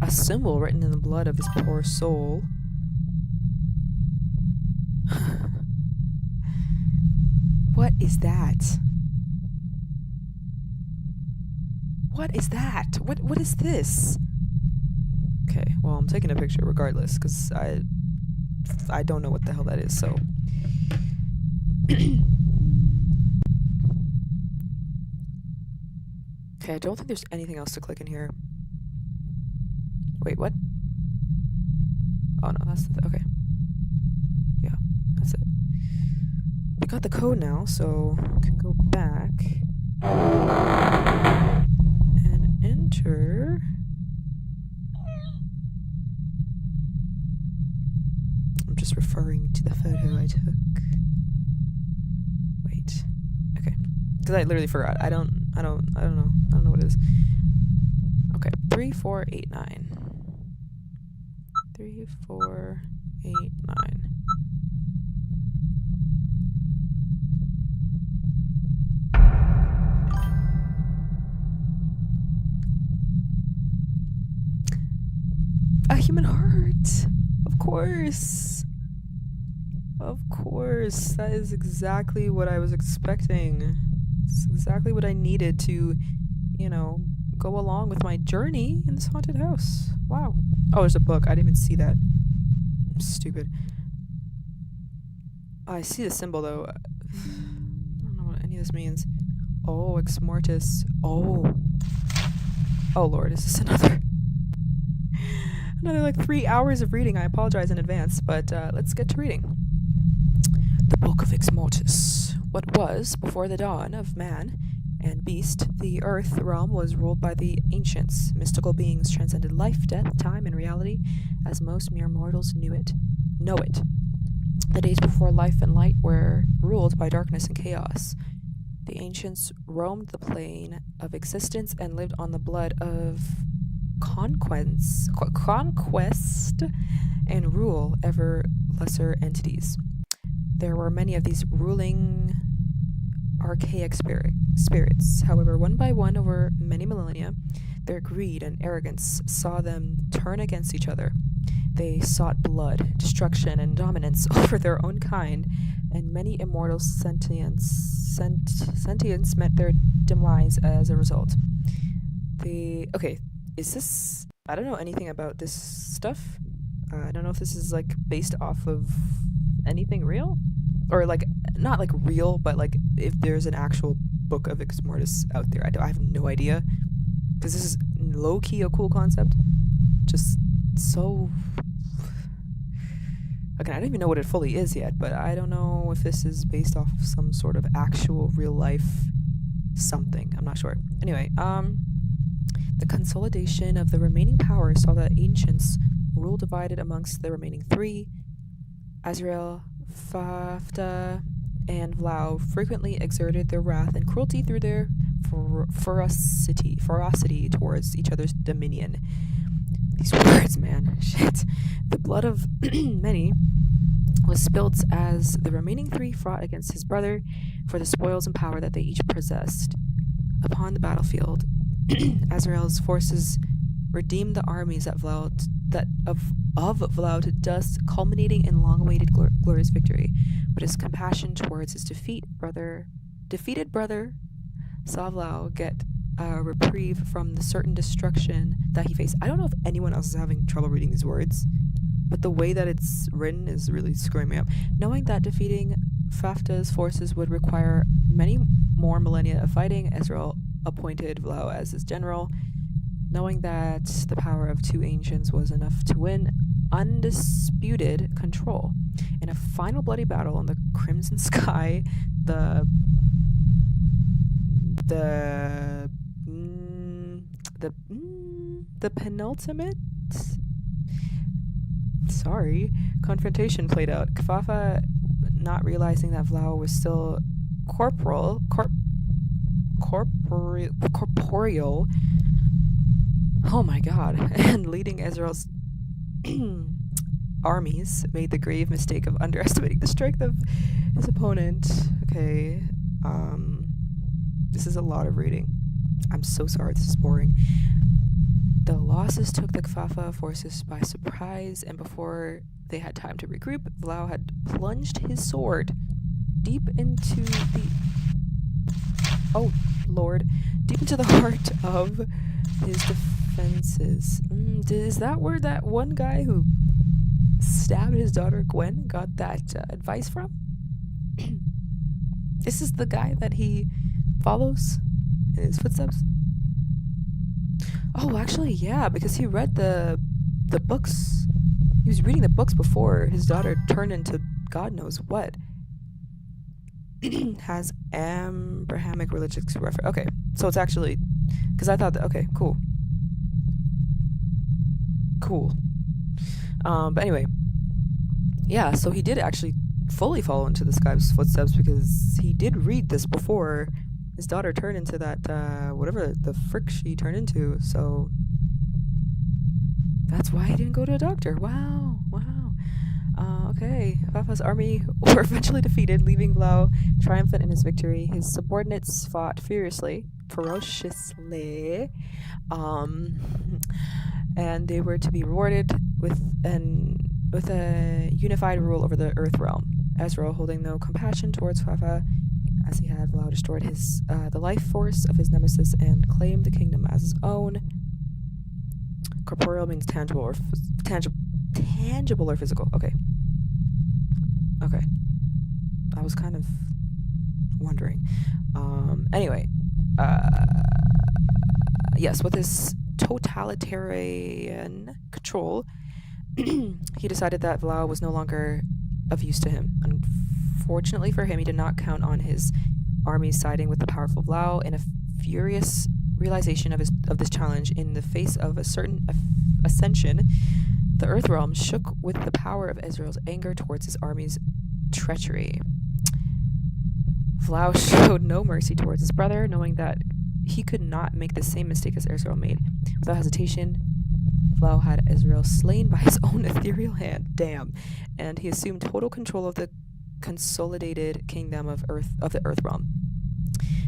A symbol written in the blood of this poor soul. What is that? What is that? What is this? Okay, well, I'm taking a picture regardless, because I don't know what the hell that is, so... Okay, I don't think there's anything else to click in here. Wait, what? Oh, no, that's the... Okay. Yeah, that's it. We got the code now, so we can go back and enter... I'm just referring to the photo I took. Wait. Okay. Because I literally forgot. I don't know. I don't know what it is. Okay. 3489. 3489. A human heart. Of course. Of course. That is exactly what I was expecting. It's exactly what I needed to, you know, go along with my journey in this haunted house. Wow. Oh, there's a book. I didn't even see that. I'm stupid. I see the symbol, though. I don't know what any of this means. Oh, Exmortis. Oh. Oh, Lord. Is this another like 3 hours of reading? I apologize in advance, but let's get to reading. The Book of Exmortis. What was, before the dawn of man and beast, the earth realm was ruled by the ancients. Mystical beings transcended life, death, time, and reality as most mere mortals know it. The days before life and light were ruled by darkness and chaos. The ancients roamed the plane of existence and lived on the blood of conquest and rule ever lesser entities. There were many of these ruling archaic spirits. However, one by one over many millennia, their greed and arrogance saw them turn against each other. They sought blood, destruction, and dominance over their own kind, and many immortal sentience met their demise as a result. Okay, is this... I don't know anything about this stuff. I don't know if this is, like, based off of anything real? Or, like, not, like, real, but, like, if there's an actual book of Exmortis out there. I have no idea. Because this is low-key a cool concept. Just so... Again, I don't even know what it fully is yet, but I don't know if this is based off of some sort of actual real-life something. I'm not sure. Anyway, the consolidation of the remaining powers saw the ancients rule divided amongst the remaining three. Azrael, Fafta, and Vlau frequently exerted their wrath and cruelty through their ferocity towards each other's dominion. These words, man. Shit. The blood of many was spilled as the remaining three fought against his brother for the spoils and power that they each possessed. Upon the battlefield, Azrael's forces redeemed the armies of Vlau to dust, culminating in long-awaited glorious victory. But his compassion towards his defeated brother saw Vlau get a reprieve from the certain destruction that he faced. I don't know if anyone else is having trouble reading these words, but the way that it's written is really screwing me up. Knowing that defeating Fafta's forces would require many more millennia of fighting, Ezreal appointed Vlau as his general. Knowing that the power of two ancients was enough to win undisputed control. In a final bloody battle on the Crimson Sky, the penultimate confrontation played out. Kafafa, not realizing that Vlau was still corporeal, oh my god, and leading Ezreal's armies, made the grave mistake of underestimating the strength of his opponent. Okay, this is a lot of reading. I'm so sorry, this is boring. The losses took the Kafafa forces by surprise, and before they had time to regroup, Vlau had plunged his sword deep into the heart of his defenses. Is that where that one guy who stabbed his daughter Gwen got that advice from? This is the guy that he follows in his footsteps? Oh, actually, yeah, because he read the books. He was reading the books before his daughter turned into God knows what. Has Abrahamic religious reference. Okay, so it's actually, because I thought that, okay, cool. But anyway, yeah, so he did actually fully follow into this guy's footsteps, because he did read this before his daughter turned into that, whatever the frick she turned into, so that's why he didn't go to a doctor. Wow. Okay. Fafa's army were eventually defeated, leaving Vlau triumphant in his victory. His subordinates fought ferociously, and they were to be rewarded with a unified rule over the Earth realm. Ezreal, holding no compassion towards Fafa, as he had Vlau destroyed the life force of his nemesis and claimed the kingdom as his own. Corporeal means tangible or physical. Okay. I was kind of wondering. Anyway, yes, with his totalitarian control, he decided that Vlau was no longer of use to him. Unfortunately for him, he did not count on his armies siding with the powerful Vlau. In a furious realization of this challenge, in the face of a certain ascension, the Earth realm shook with the power of Ezreal's anger towards his army's treachery. Vlau showed no mercy towards his brother, knowing that he could not make the same mistake as Ezreal made. Without hesitation, Vlau had Ezreal slain by his own ethereal hand. Damn. And he assumed total control of the consolidated kingdom of the Earth realm.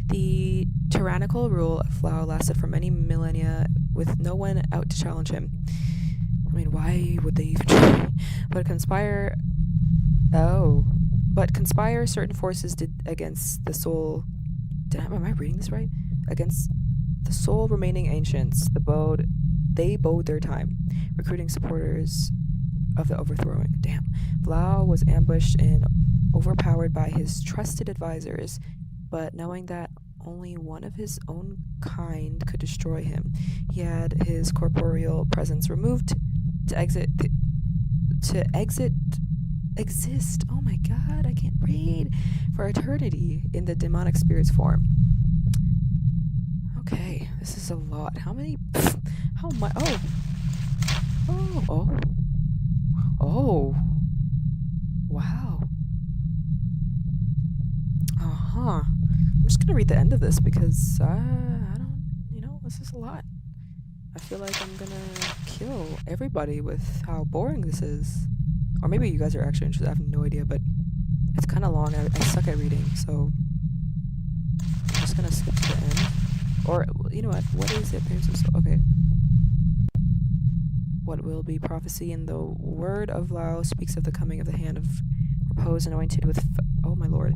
The tyrannical rule of Vlau lasted for many millennia, with no one out to challenge him. I mean, why would they even try? But conspire certain forces did against the sole. Am I reading this right? Against the sole remaining ancients, they bode their time, recruiting supporters of the overthrowing. Damn. Vlau was ambushed and overpowered by his trusted advisors, but knowing that only one of his own kind could destroy him, he had his corporeal presence removed to exist. Oh my god, I can't read. For eternity in the demonic spirit's form. Okay, this is a lot. How much? Oh. Wow. I'm just gonna read the end of this because I don't, this is a lot. I feel like I'm gonna kill everybody with how boring this is. Or maybe you guys are actually interested. I have no idea, but it's kind of long. I suck at reading, so I'm just gonna skip to the end. Or you know what? What is it? Okay. What will be prophecy in the word of Lao speaks of the coming of the hand of repose anointed with, oh my lord,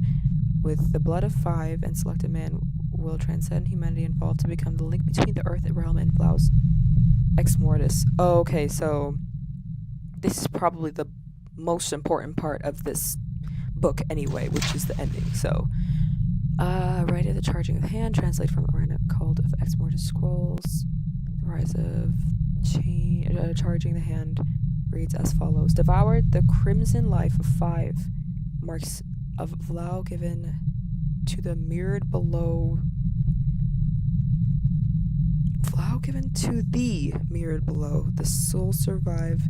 with the blood of 5 and selected man will transcend humanity and evolve to become the link between the earth realm and Lao's Exmortis. Oh, okay, so this is probably the most important part of this book anyway, which is the ending. So, right at the charging of the hand, translate from Arena called of Exmortis scrolls. The rise of charging the hand reads as follows: devoured the crimson life of 5 marks of Vlau given to the mirrored below. Vlau given to the mirrored below. The soul survive.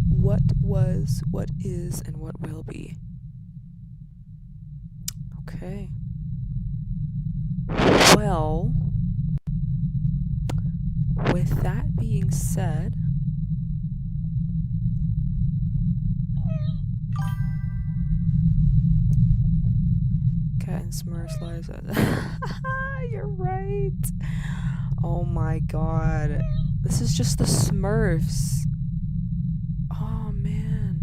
What was, what is, and what will be. Okay. Well, with that being said, Cat and Smurfs lives. You're right. Oh my god. This is just the Smurfs. Oh man.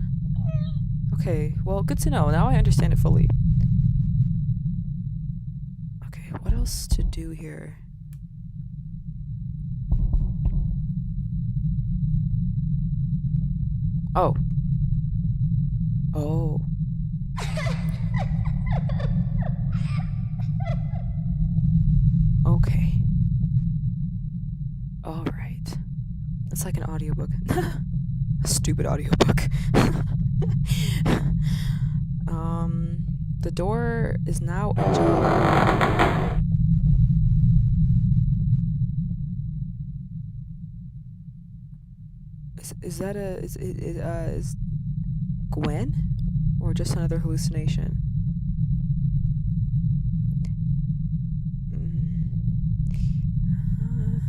Okay, well, good to know. Now I understand it fully. Okay, what else to do here? Oh. Oh. Okay. Alright. It's like an audiobook. A stupid audiobook. The door is now ajar. Is Gwen? Or just another hallucination?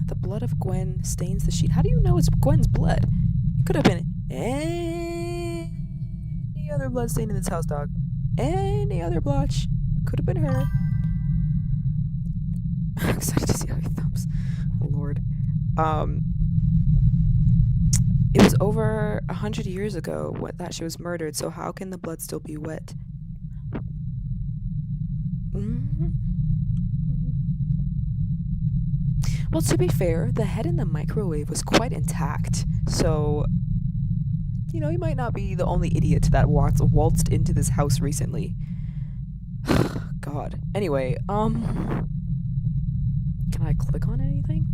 The blood of Gwen stains the sheet. How do you know it's Gwen's blood? It could have been any other blood stain in this house, dog. Any other blotch. Could have been her. I'm excited to see how he thumps. Oh, Lord. It was over 100 years ago that she was murdered, so how can the blood still be wet? Well, to be fair, the head in the microwave was quite intact, so, you know, you might not be the only idiot that waltzed into this house recently. God. Anyway, can I click on anything?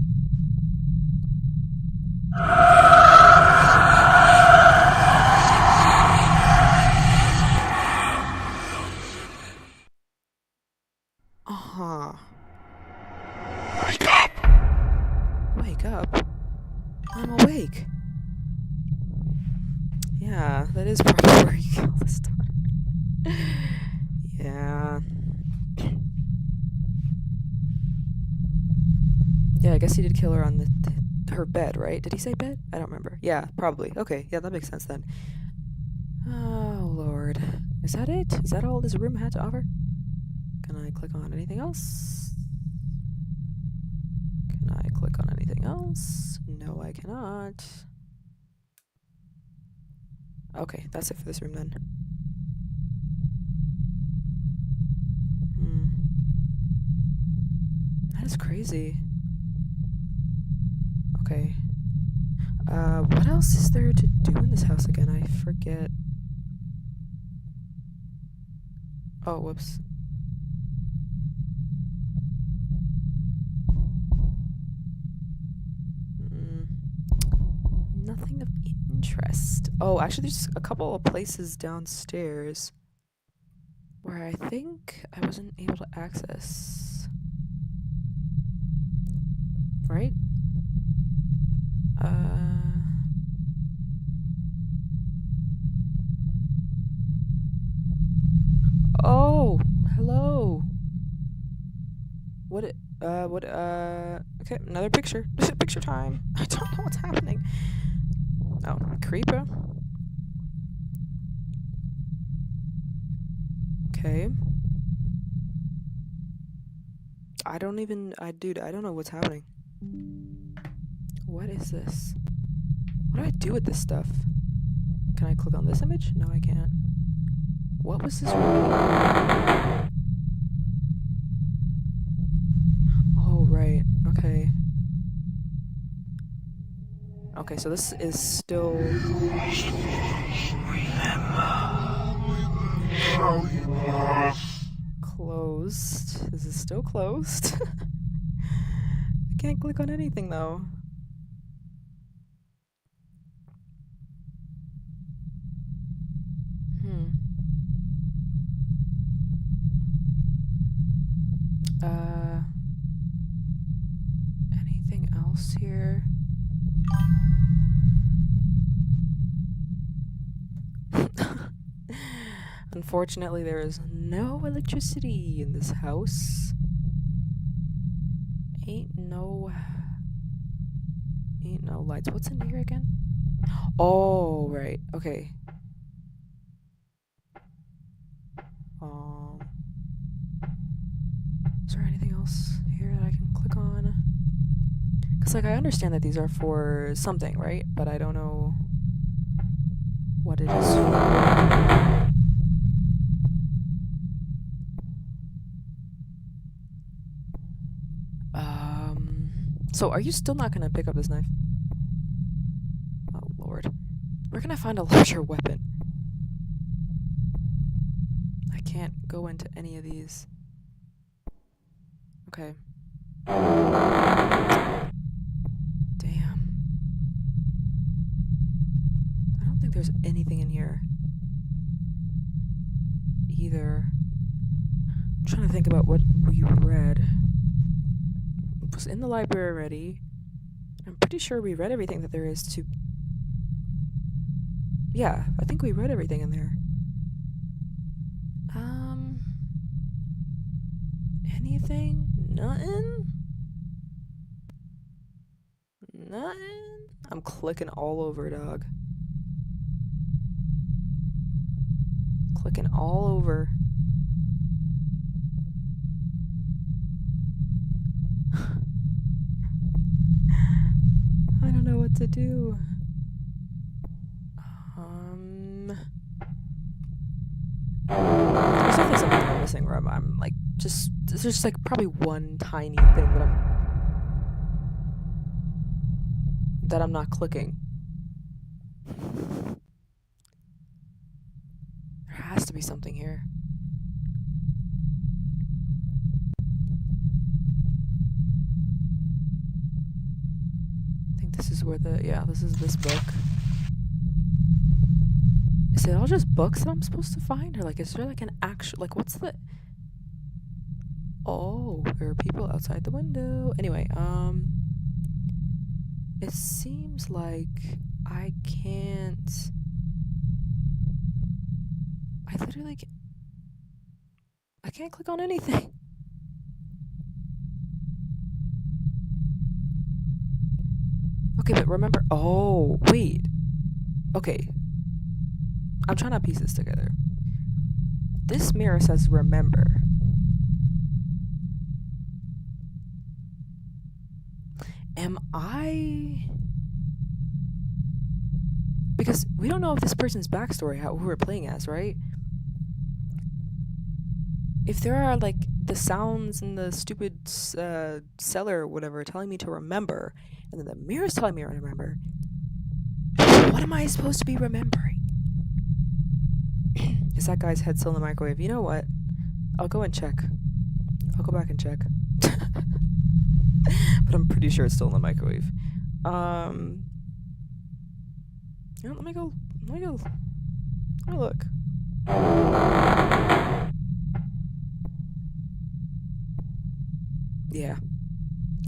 Uh-huh. Wake up! Wake up? I'm awake. Yeah, that is probably where you killed this daughter. Yeah. Yeah, I guess he did kill her on her bed, right? Did he say bed? I don't remember. Yeah, probably. Okay, yeah, that makes sense then. Oh, Lord. Is that it? Is that all this room had to offer? Can I click on anything else? Can I click on anything else? No, I cannot. Okay, that's it for this room then. That is crazy. Okay. What else is there to do in this house again? I forget. Oh, whoops. Nothing of interest. Oh, actually, there's a couple of places downstairs where I think I wasn't able to access. Right? Oh, hello. Okay, another picture. Picture time. I don't know what's happening. Oh, creeper. Okay. I don't even... dude, I don't know what's happening. What is this? What do I do with this stuff? Can I click on this image? No, I can't. What was this? Oh, right. Okay. Okay, so this is still... closed. This is still closed. I can't click on anything, though. Anything else here? Unfortunately, there is no electricity in this house. Ain't no lights. What's in here again? Oh, right. Okay. Is there anything else here that I can click on? Because, like, I understand that these are for something, right? But I don't know what it is for. So are you still not gonna pick up this knife? Oh, Lord. Where can I find a larger weapon? I can't go into any of these. Okay. Damn. I don't think there's anything in here either. I'm trying to think about what we read. It was in the library already. I'm pretty sure we read everything that there is to... Yeah, I think we read everything in there. Anything? Nothing? Nothing? I'm clicking all over, dog. Clicking all over. I don't know what to do. There's definitely something I'm missing where I'm like, just, there's just like probably one tiny thing that I'm not clicking. There has to be something here. I think this is where this is this book. Is it all just books that I'm supposed to find? Or like, is there like an actual, like, what's the... Oh, there are people outside the window. Anyway, it seems like I can't... I can't click on anything. Okay, but remember... Oh, wait. Okay. I'm trying to piece this together. This mirror says remember. Am I... Because we don't know if this person's backstory, who we're playing as, right? If there are, like, the sounds in the stupid cellar or whatever telling me to remember, and then the mirror's telling me to remember, what am I supposed to be remembering? Is that guy's head still in the microwave? You know what? I'll go and check. I'll go back and check. But I'm pretty sure it's still in the microwave. You know, let me go look. Yeah.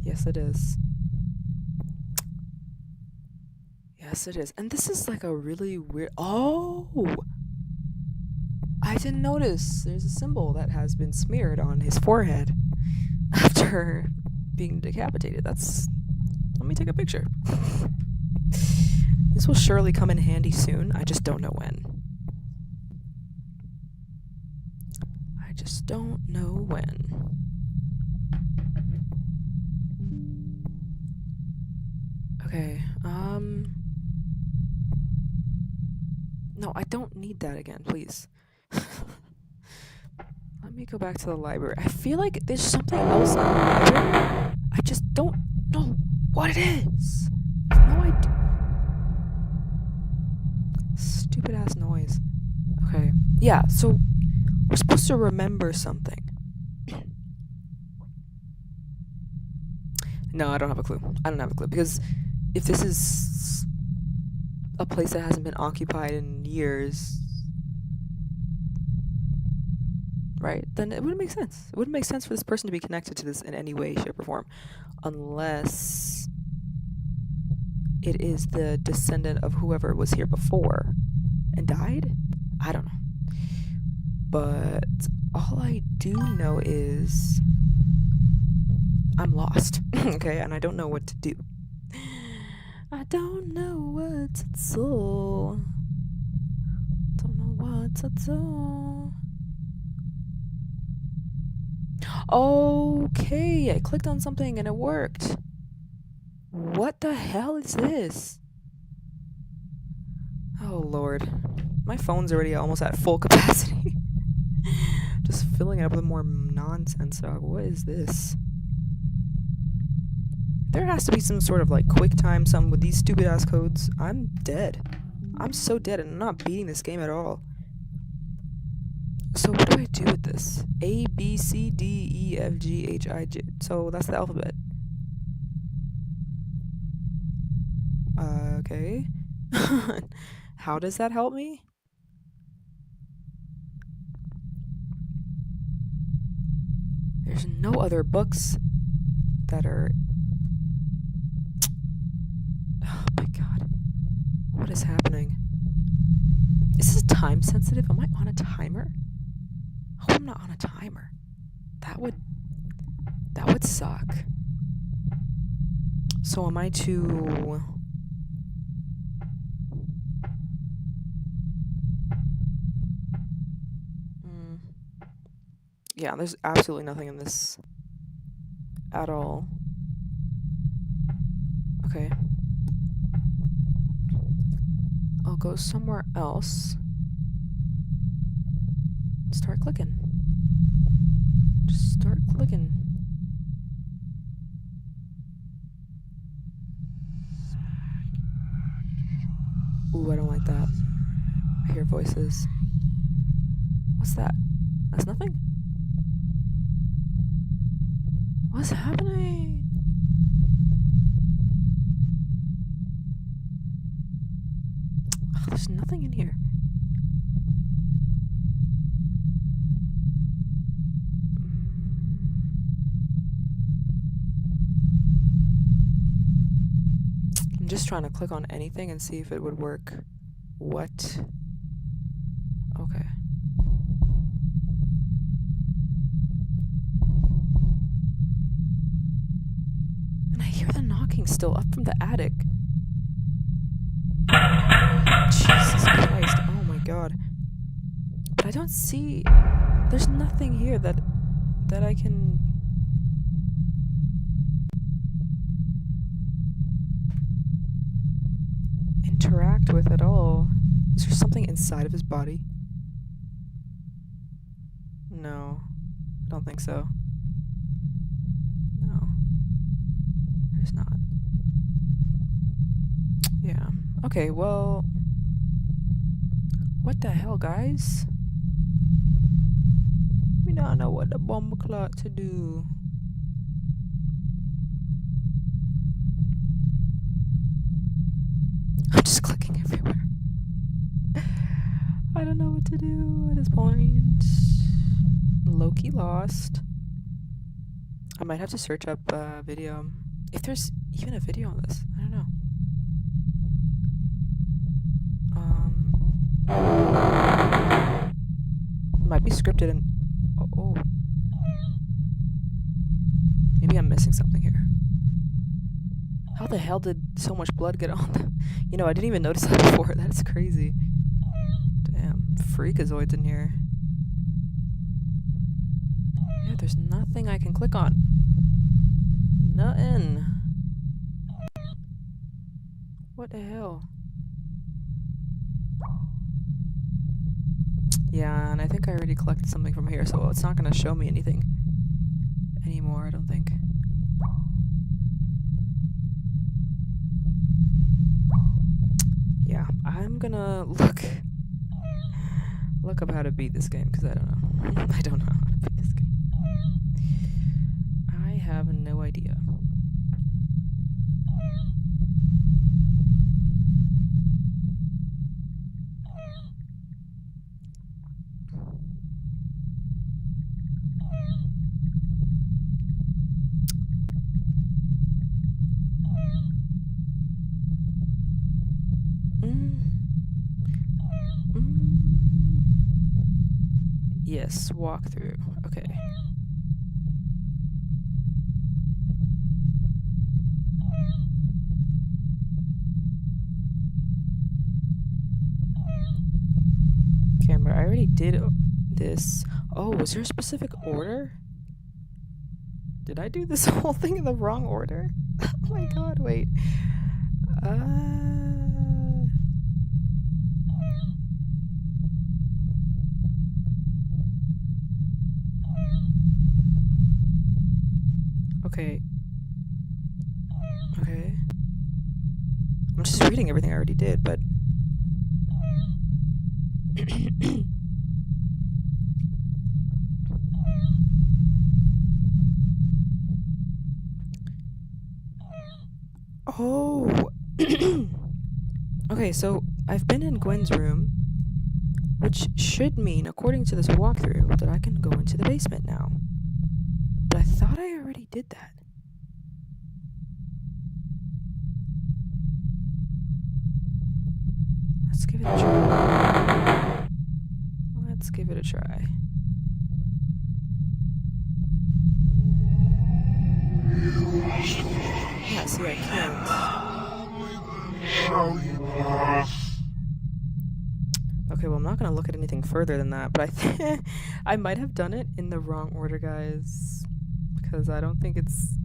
Yes, it is. Yes, it is. And this is like a really weird... Oh! I didn't notice. There's a symbol that has been smeared on his forehead after being decapitated. Let me take a picture. This will surely come in handy soon. I just don't know when. I just don't know when. Okay, no, I don't need that again, please. Let me go back to the library. I feel like there's something else in the library. I just don't know what it is. I have no idea. Stupid ass noise. Okay. Yeah, so we're supposed to remember something. No, I don't have a clue. I don't have a clue. Because if this is a place that hasn't been occupied in years, right, then it wouldn't make sense. It wouldn't make sense for this person to be connected to this in any way, shape, or form. Unless it is the descendant of whoever was here before and died? I don't know. But all I do know is I'm lost, okay? And I don't know what to do. I don't know what to do. Don't know what to do. Okay, I clicked on something and it worked. What the hell is this? Oh, Lord. My phone's already almost at full capacity. Just filling it up with more nonsense, dog. What is this? There has to be some sort of, like, quick time, something with these stupid ass codes. I'm dead. I'm so dead and I'm not beating this game at all. So what do I do with this? A, B, C, D, E, F, G, H, I, J. So that's the alphabet. Okay. How does that help me? There's no other books that are... Oh my god. What is happening? Is this time sensitive? Am I on a timer? I hope I'm not on a timer. That would suck. So am I to... Yeah, there's absolutely nothing in this at all. Okay. I'll go somewhere else. Start clicking. Just start clicking. Ooh, I don't like that. I hear voices. What's that? That's nothing? What's happening? Oh, there's nothing in here. I'm just trying to click on anything and see if it would work. What? Okay. And I hear the knocking still up from the attic. Jesus Christ, oh my god. But I don't see... There's nothing here that I can... interact with at all. Is there something inside of his body? No, I don't think so. No, there's not. Yeah. Okay, well... What the hell, guys? We don't know what the bomb clock to do. I'm just clicking everywhere. I don't know what to do at this point. Low-key lost. I might have to search up a video. If there's even a video on this, I don't know. It might be scripted and... Oh. Maybe I'm missing something here. How the hell did so much blood get on the... You know, I didn't even notice that before. That's crazy. Damn. Freakazoids in here. Yeah, there's nothing I can click on. Nothing. What the hell? Yeah, and I think I already collected something from here, so it's not gonna show me anything anymore, I don't think. Yeah, I'm gonna look up how to beat this game, because I don't know. I don't know how to beat this game. I have no idea. Yes, walkthrough. Okay. Camera, I already did this. Oh, was there a specific order? Did I do this whole thing in the wrong order? Oh my god, wait. Okay. Okay. I'm just reading everything I already did, but... Oh! Okay, so I've been in Gwen's room, which should mean, according to this walkthrough, that I can go into the basement now. But I thought I already did that. Let's give it a try. Let's give it a try. Yeah, see, I can't. Shall he pass? Okay, well, I'm not gonna look at anything further than that, but I might have done it in the wrong order, guys, because I don't think it's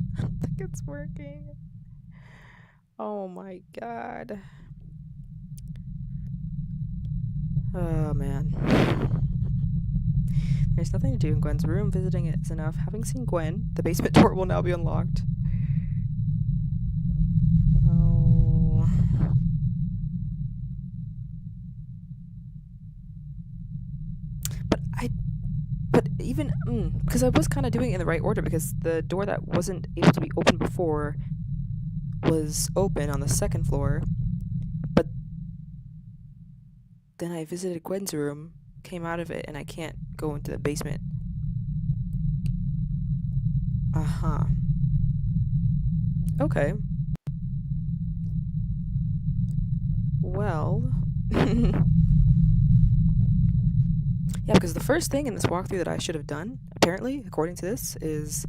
working. Oh my god. Oh man. There's nothing to do in Gwen's room. Visiting it is enough. Having seen Gwen, the basement door will now be unlocked. Oh. But even, because I was kind of doing it in the right order, because the door that wasn't able to be opened before was open on the second floor, but then I visited Gwen's room, came out of it, and I can't go into the basement. Uh-huh. Okay. Well... Yeah, because the first thing in this walkthrough that I should have done, apparently, according to this, is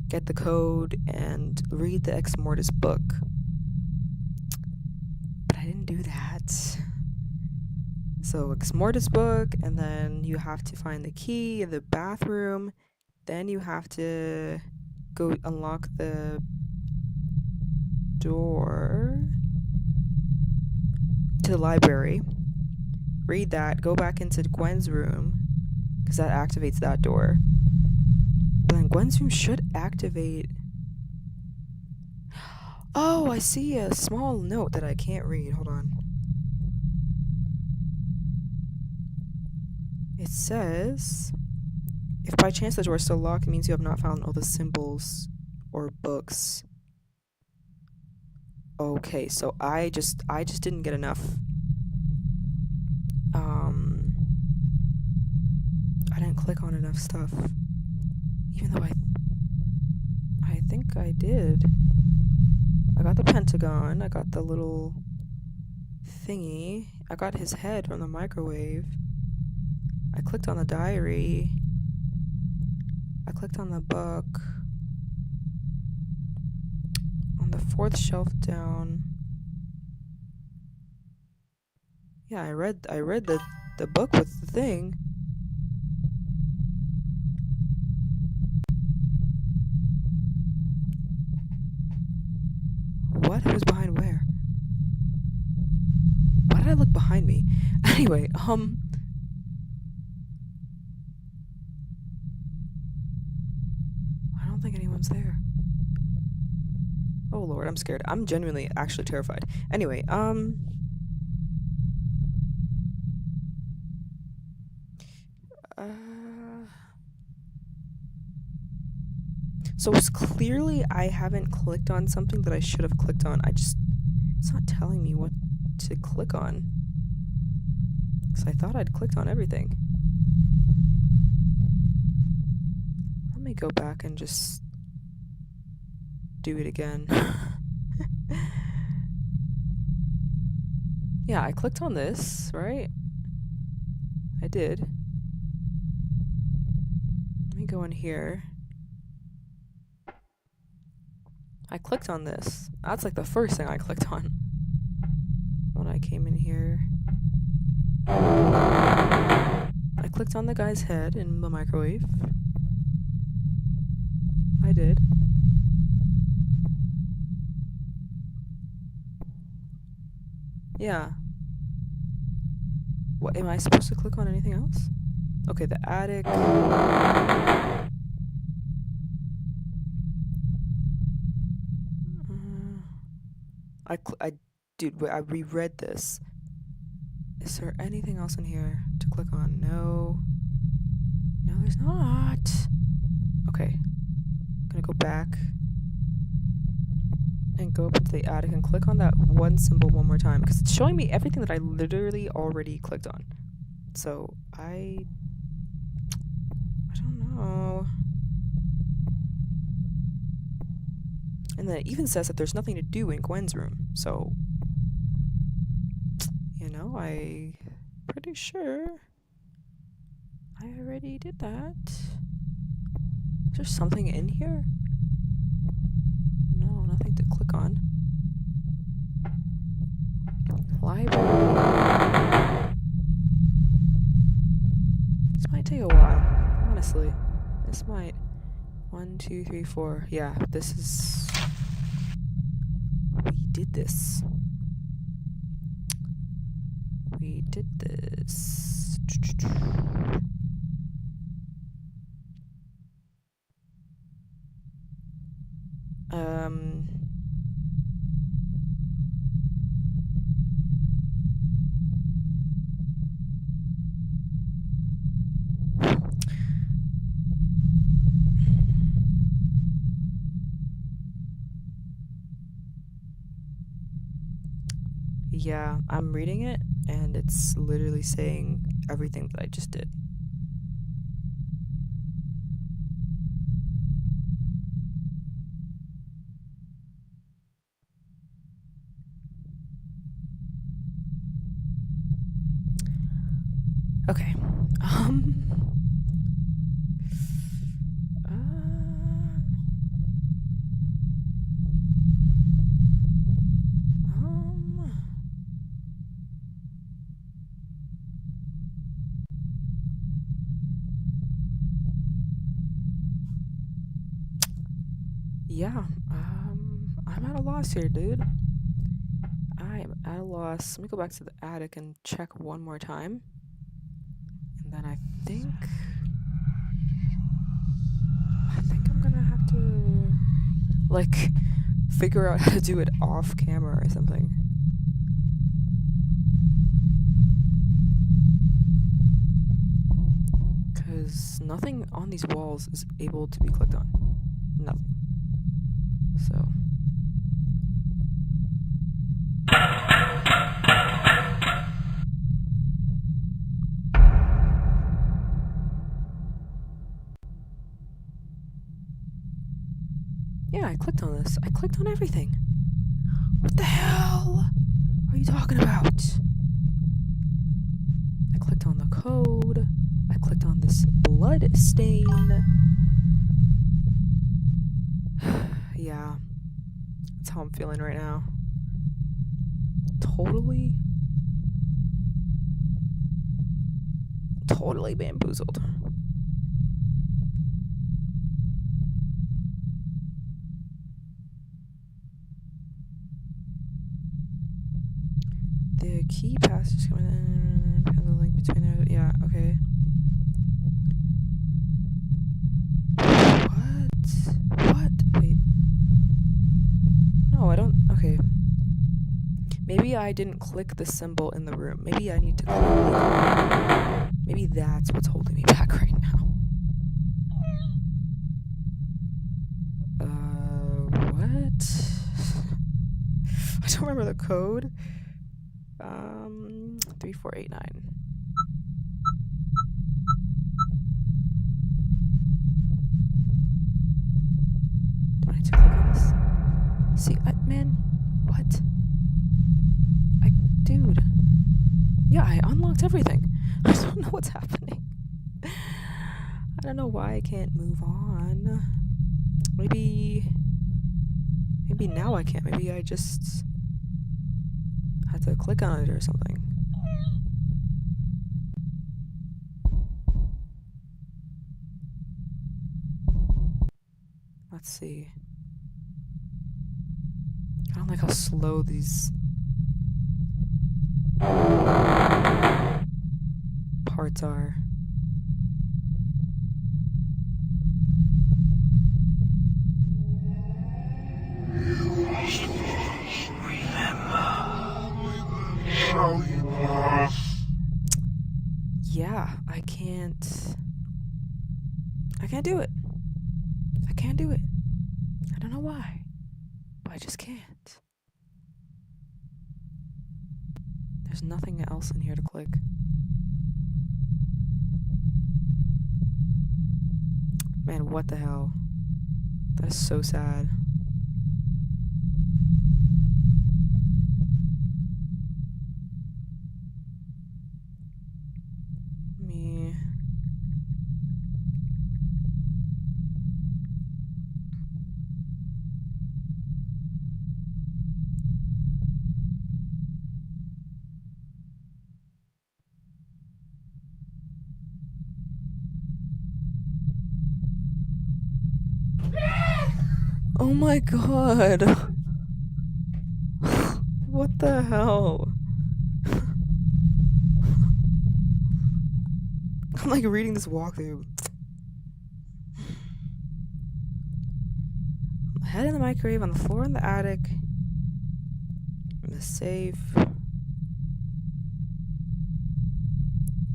get the code and read the Exmortis book. But I didn't do that. So, Exmortis book, and then you have to find the key in the bathroom. Then you have to go unlock the door to the library. Read that, go back into Gwen's room, because that activates that door. But then Gwen's room should activate... Oh, I see a small note that I can't read. Hold on. It says, if by chance the door is still locked, it means you have not found all the symbols or books. Okay, so I just didn't get enough. I didn't click on enough stuff. Even though I think I did. I got the pentagon, I got the little thingy, I got his head from the microwave. I clicked on the diary. I clicked on the book. On the fourth shelf down. Yeah, I read the book with the thing. What? Who's behind where? did I look behind me? Anyway, I don't think anyone's there. Oh lord, I'm scared. I'm genuinely actually terrified. Anyway, so it's clearly I haven't clicked on something that I should have clicked on. It's not telling me what to click on. So I thought I'd clicked on everything. Let me go back and just do it again. Yeah, I clicked on this, right? I did. Let me go in here. I clicked on this. That's like the first thing I clicked on when I came in here. I clicked on the guy's head in the microwave. I did. Yeah. What, am I supposed to click on anything else? Okay, the attic. Dude, I reread this. Is there anything else in here to click on? No. No, there's not. Okay. I'm gonna go back and go up into the attic and click on that one symbol one more time because it's showing me everything that I literally already clicked on. So I don't know. And then it even says that there's nothing to do in Gwen's room. So, you know, I'm pretty sure I already did that. Is there something in here? No, nothing to click on. Library. This might take a while, honestly. This might. 1, 2, 3, 4. Yeah, this is. We did this. We did this. Yeah, I'm reading it, and it's literally saying everything that I just did. Okay. Yeah, I'm at a loss here, dude. I am at a loss. Let me go back to the attic and check one more time. And then I think I'm gonna have to, like, figure out how to do it off camera or something. Because nothing on these walls is able to be clicked on. Nothing. So. Yeah, I clicked on this. I clicked on everything. What the hell are you talking about? I clicked on the code. I clicked on this blood stain. Yeah, that's how I'm feeling right now. Totally bamboozled. The key pass is coming in. The link between there. Yeah, okay. What? Wait. No, I don't. Okay. Maybe I didn't click the symbol in the room. Maybe I need to click. Maybe that's what's holding me back right now. What? I don't remember the code. 3489. Do I need to click on this? See, man, what? Dude. Yeah, I unlocked everything. I don't know what's happening. I don't know why I can't move on. Maybe now I can't. Maybe I just had to click on it or something. Let's see. I don't like how slow these parts are. Shall you pass? Yeah, I can't do it. I can't do it. I don't know why, but I just can't. There's nothing else in here to click. Man, what the hell? That is so sad. Me. Oh my god. What the hell? I'm like reading this walkthrough. On the head in the microwave, on the floor in the attic, in the safe,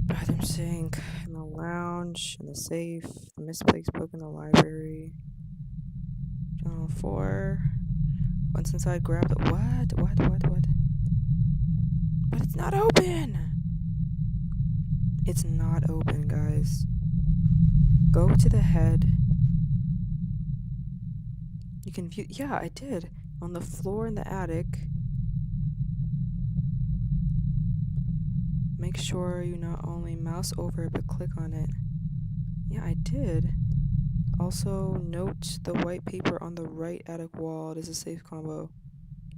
bathroom sink, in the lounge, in the safe, the misplaced book in the library. Channel 4. Once inside, grab the. What? But it's not open! It's not open, guys. Go to the head. You can view. Yeah, I did. On the floor in the attic. Make sure you not only mouse over it, but click on it. Yeah, I did. Also, note the white paper on the right attic wall. It is a safe combo.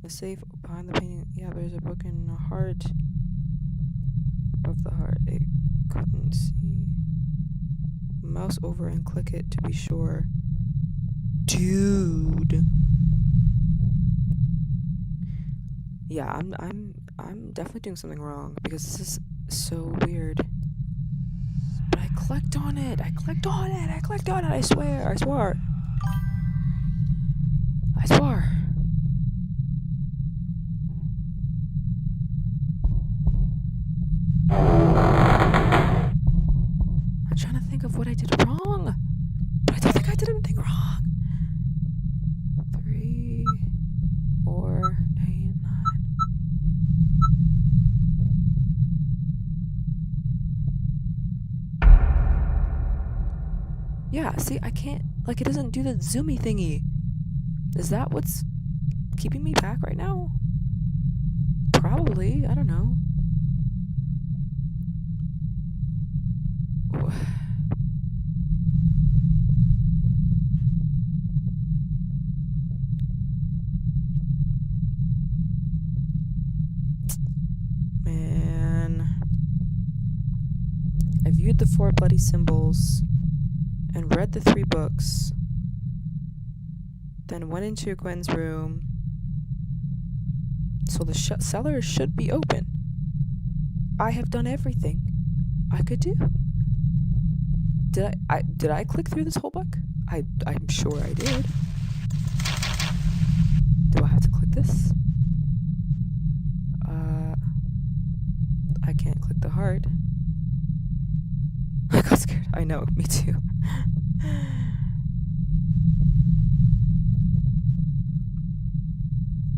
The safe behind the painting. Yeah, there's a book in the heart of the heart. It couldn't see. Mouse over and click it to be sure. Dude. Yeah, I'm definitely doing something wrong because this is so weird. But I clicked on it. I swear. I swore. I'm trying to think of what I did wrong. But I don't think I did anything wrong. 3, 4, 8, 9. Yeah, see, I can't, like, it doesn't do the zoomy thingy. Is that what's keeping me back right now? Probably, I don't know. Man. I viewed the 4 bloody symbols and read the 3 books, then went into Gwen's room. So the cellar should be open. I have done everything I could do. Did I click through this whole book? I'm sure I did. Do I have to click this? I can't click the heart. I got scared. I know, me too.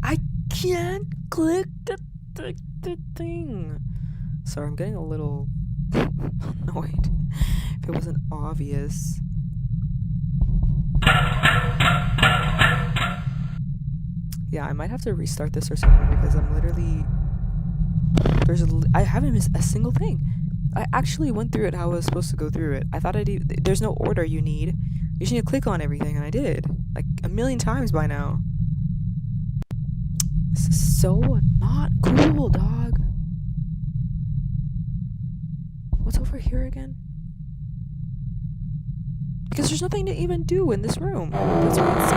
I can't click the thing. Sorry, I'm getting a little annoyed. If it wasn't obvious. Yeah, I might have to restart this or something because I'm literally... I haven't missed a single thing. I actually went through it how I was supposed to go through it. I thought there's no order you need. You just need to click on everything, and I did. Like, a million times by now. This is so not cool, dog. What's over here again? Because there's nothing to even do in this room. That's what it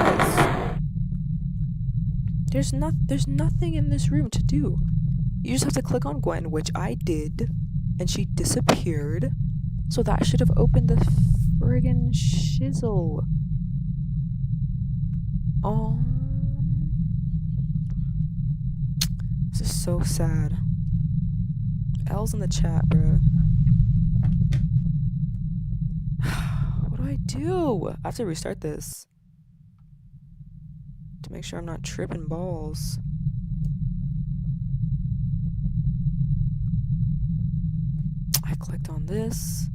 says. There's nothing in this room to do. You just have to click on Gwen, which I did, and she disappeared. So that should have opened the friggin' shizzle. Oh. This is so sad. L's in the chat, bro. What do I do? I have to restart this. To make sure I'm not tripping balls. I clicked on this.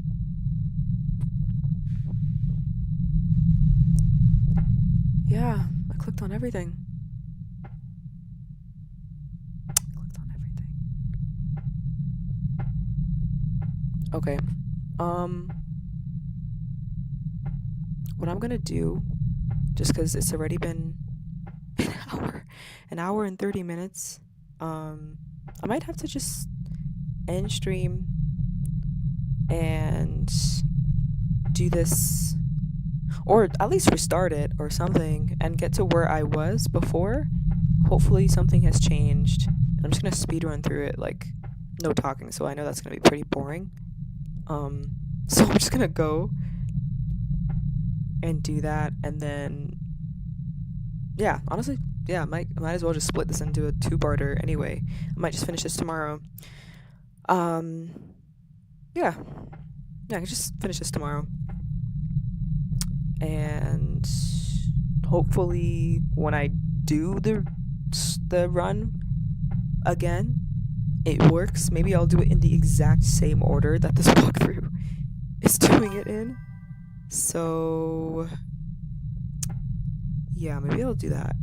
Yeah, I clicked on everything. Okay. What I'm gonna do, just because it's already been an hour and 30 minutes, I might have to just end stream and do this, or at least restart it or something, and get to where I was before. Hopefully something has changed. I'm just gonna speed run through it, like, no talking, so I know that's gonna be pretty boring. So I'm just gonna go and do that, and then, yeah, honestly, yeah, might as well just split this into a two-parter anyway. I might just finish this tomorrow. Yeah, I can just finish this tomorrow, and hopefully when I do the run again, it works. Maybe I'll do it in the exact same order that this walkthrough is doing it in. So yeah, maybe I'll do that.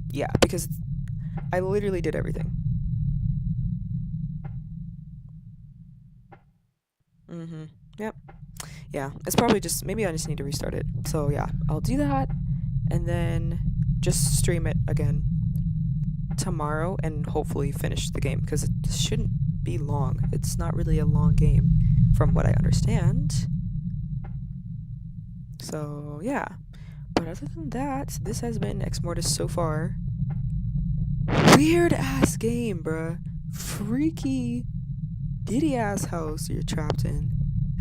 Yeah, because I literally did everything. Yep. Yeah, it's probably just, maybe I just need to restart it. So yeah, I'll do that, and then just stream it again tomorrow, and hopefully finish the game, because it shouldn't be long. It's not really a long game, from what I understand. So yeah, but other than that, this has been Exmortis so far. Weird ass game, bruh. Freaky diddy ass house you're trapped in,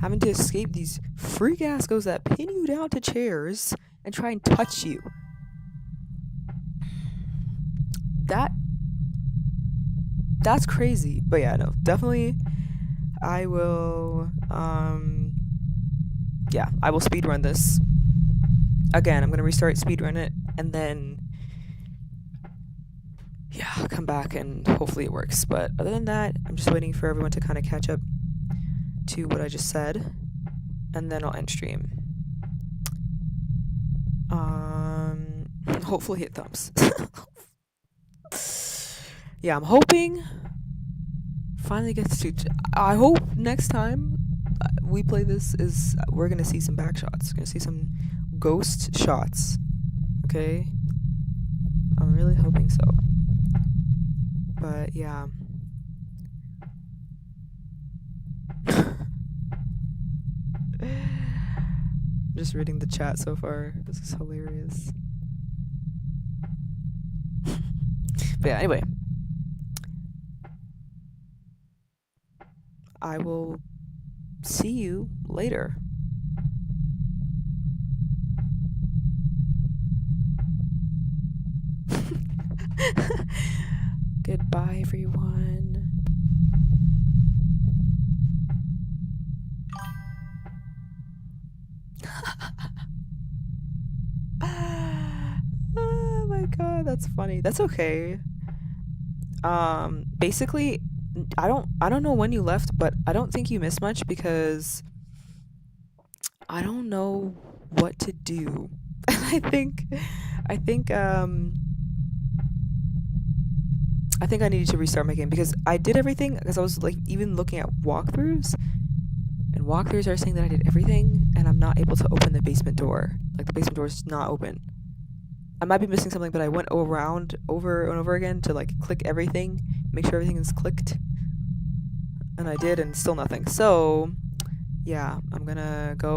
having to escape these freak ass ghosts that pin you down to chairs and try and touch you. That's crazy. But yeah, no, definitely I will yeah, I will speedrun this. Again, I'm gonna restart, speedrun it, and then yeah, I'll come back and hopefully it works. But other than that, I'm just waiting for everyone to kind of catch up to what I just said, and then I'll end stream. Hopefully hit thumbs. Yeah, I'm hoping finally gets to. I hope next time we play this is we're gonna see some back shots. We're gonna see some ghost shots. Okay, I'm really hoping so. But yeah. Just reading the chat so far. This is hilarious. But yeah, anyway. I will see you later. Goodbye, everyone. Oh my god, that's funny. That's okay. Basically, I don't know when you left, but I don't think you missed much because I don't know what to do. I think I think I needed to restart my game because I did everything because I was like even looking at walkthroughs, and walkthroughs are saying that I did everything and I'm not able to open the basement door. Like the basement door is not open. I might be missing something, but I went around over and over again to like click everything, make sure everything is clicked, and I did, and still nothing. So, yeah, I'm gonna go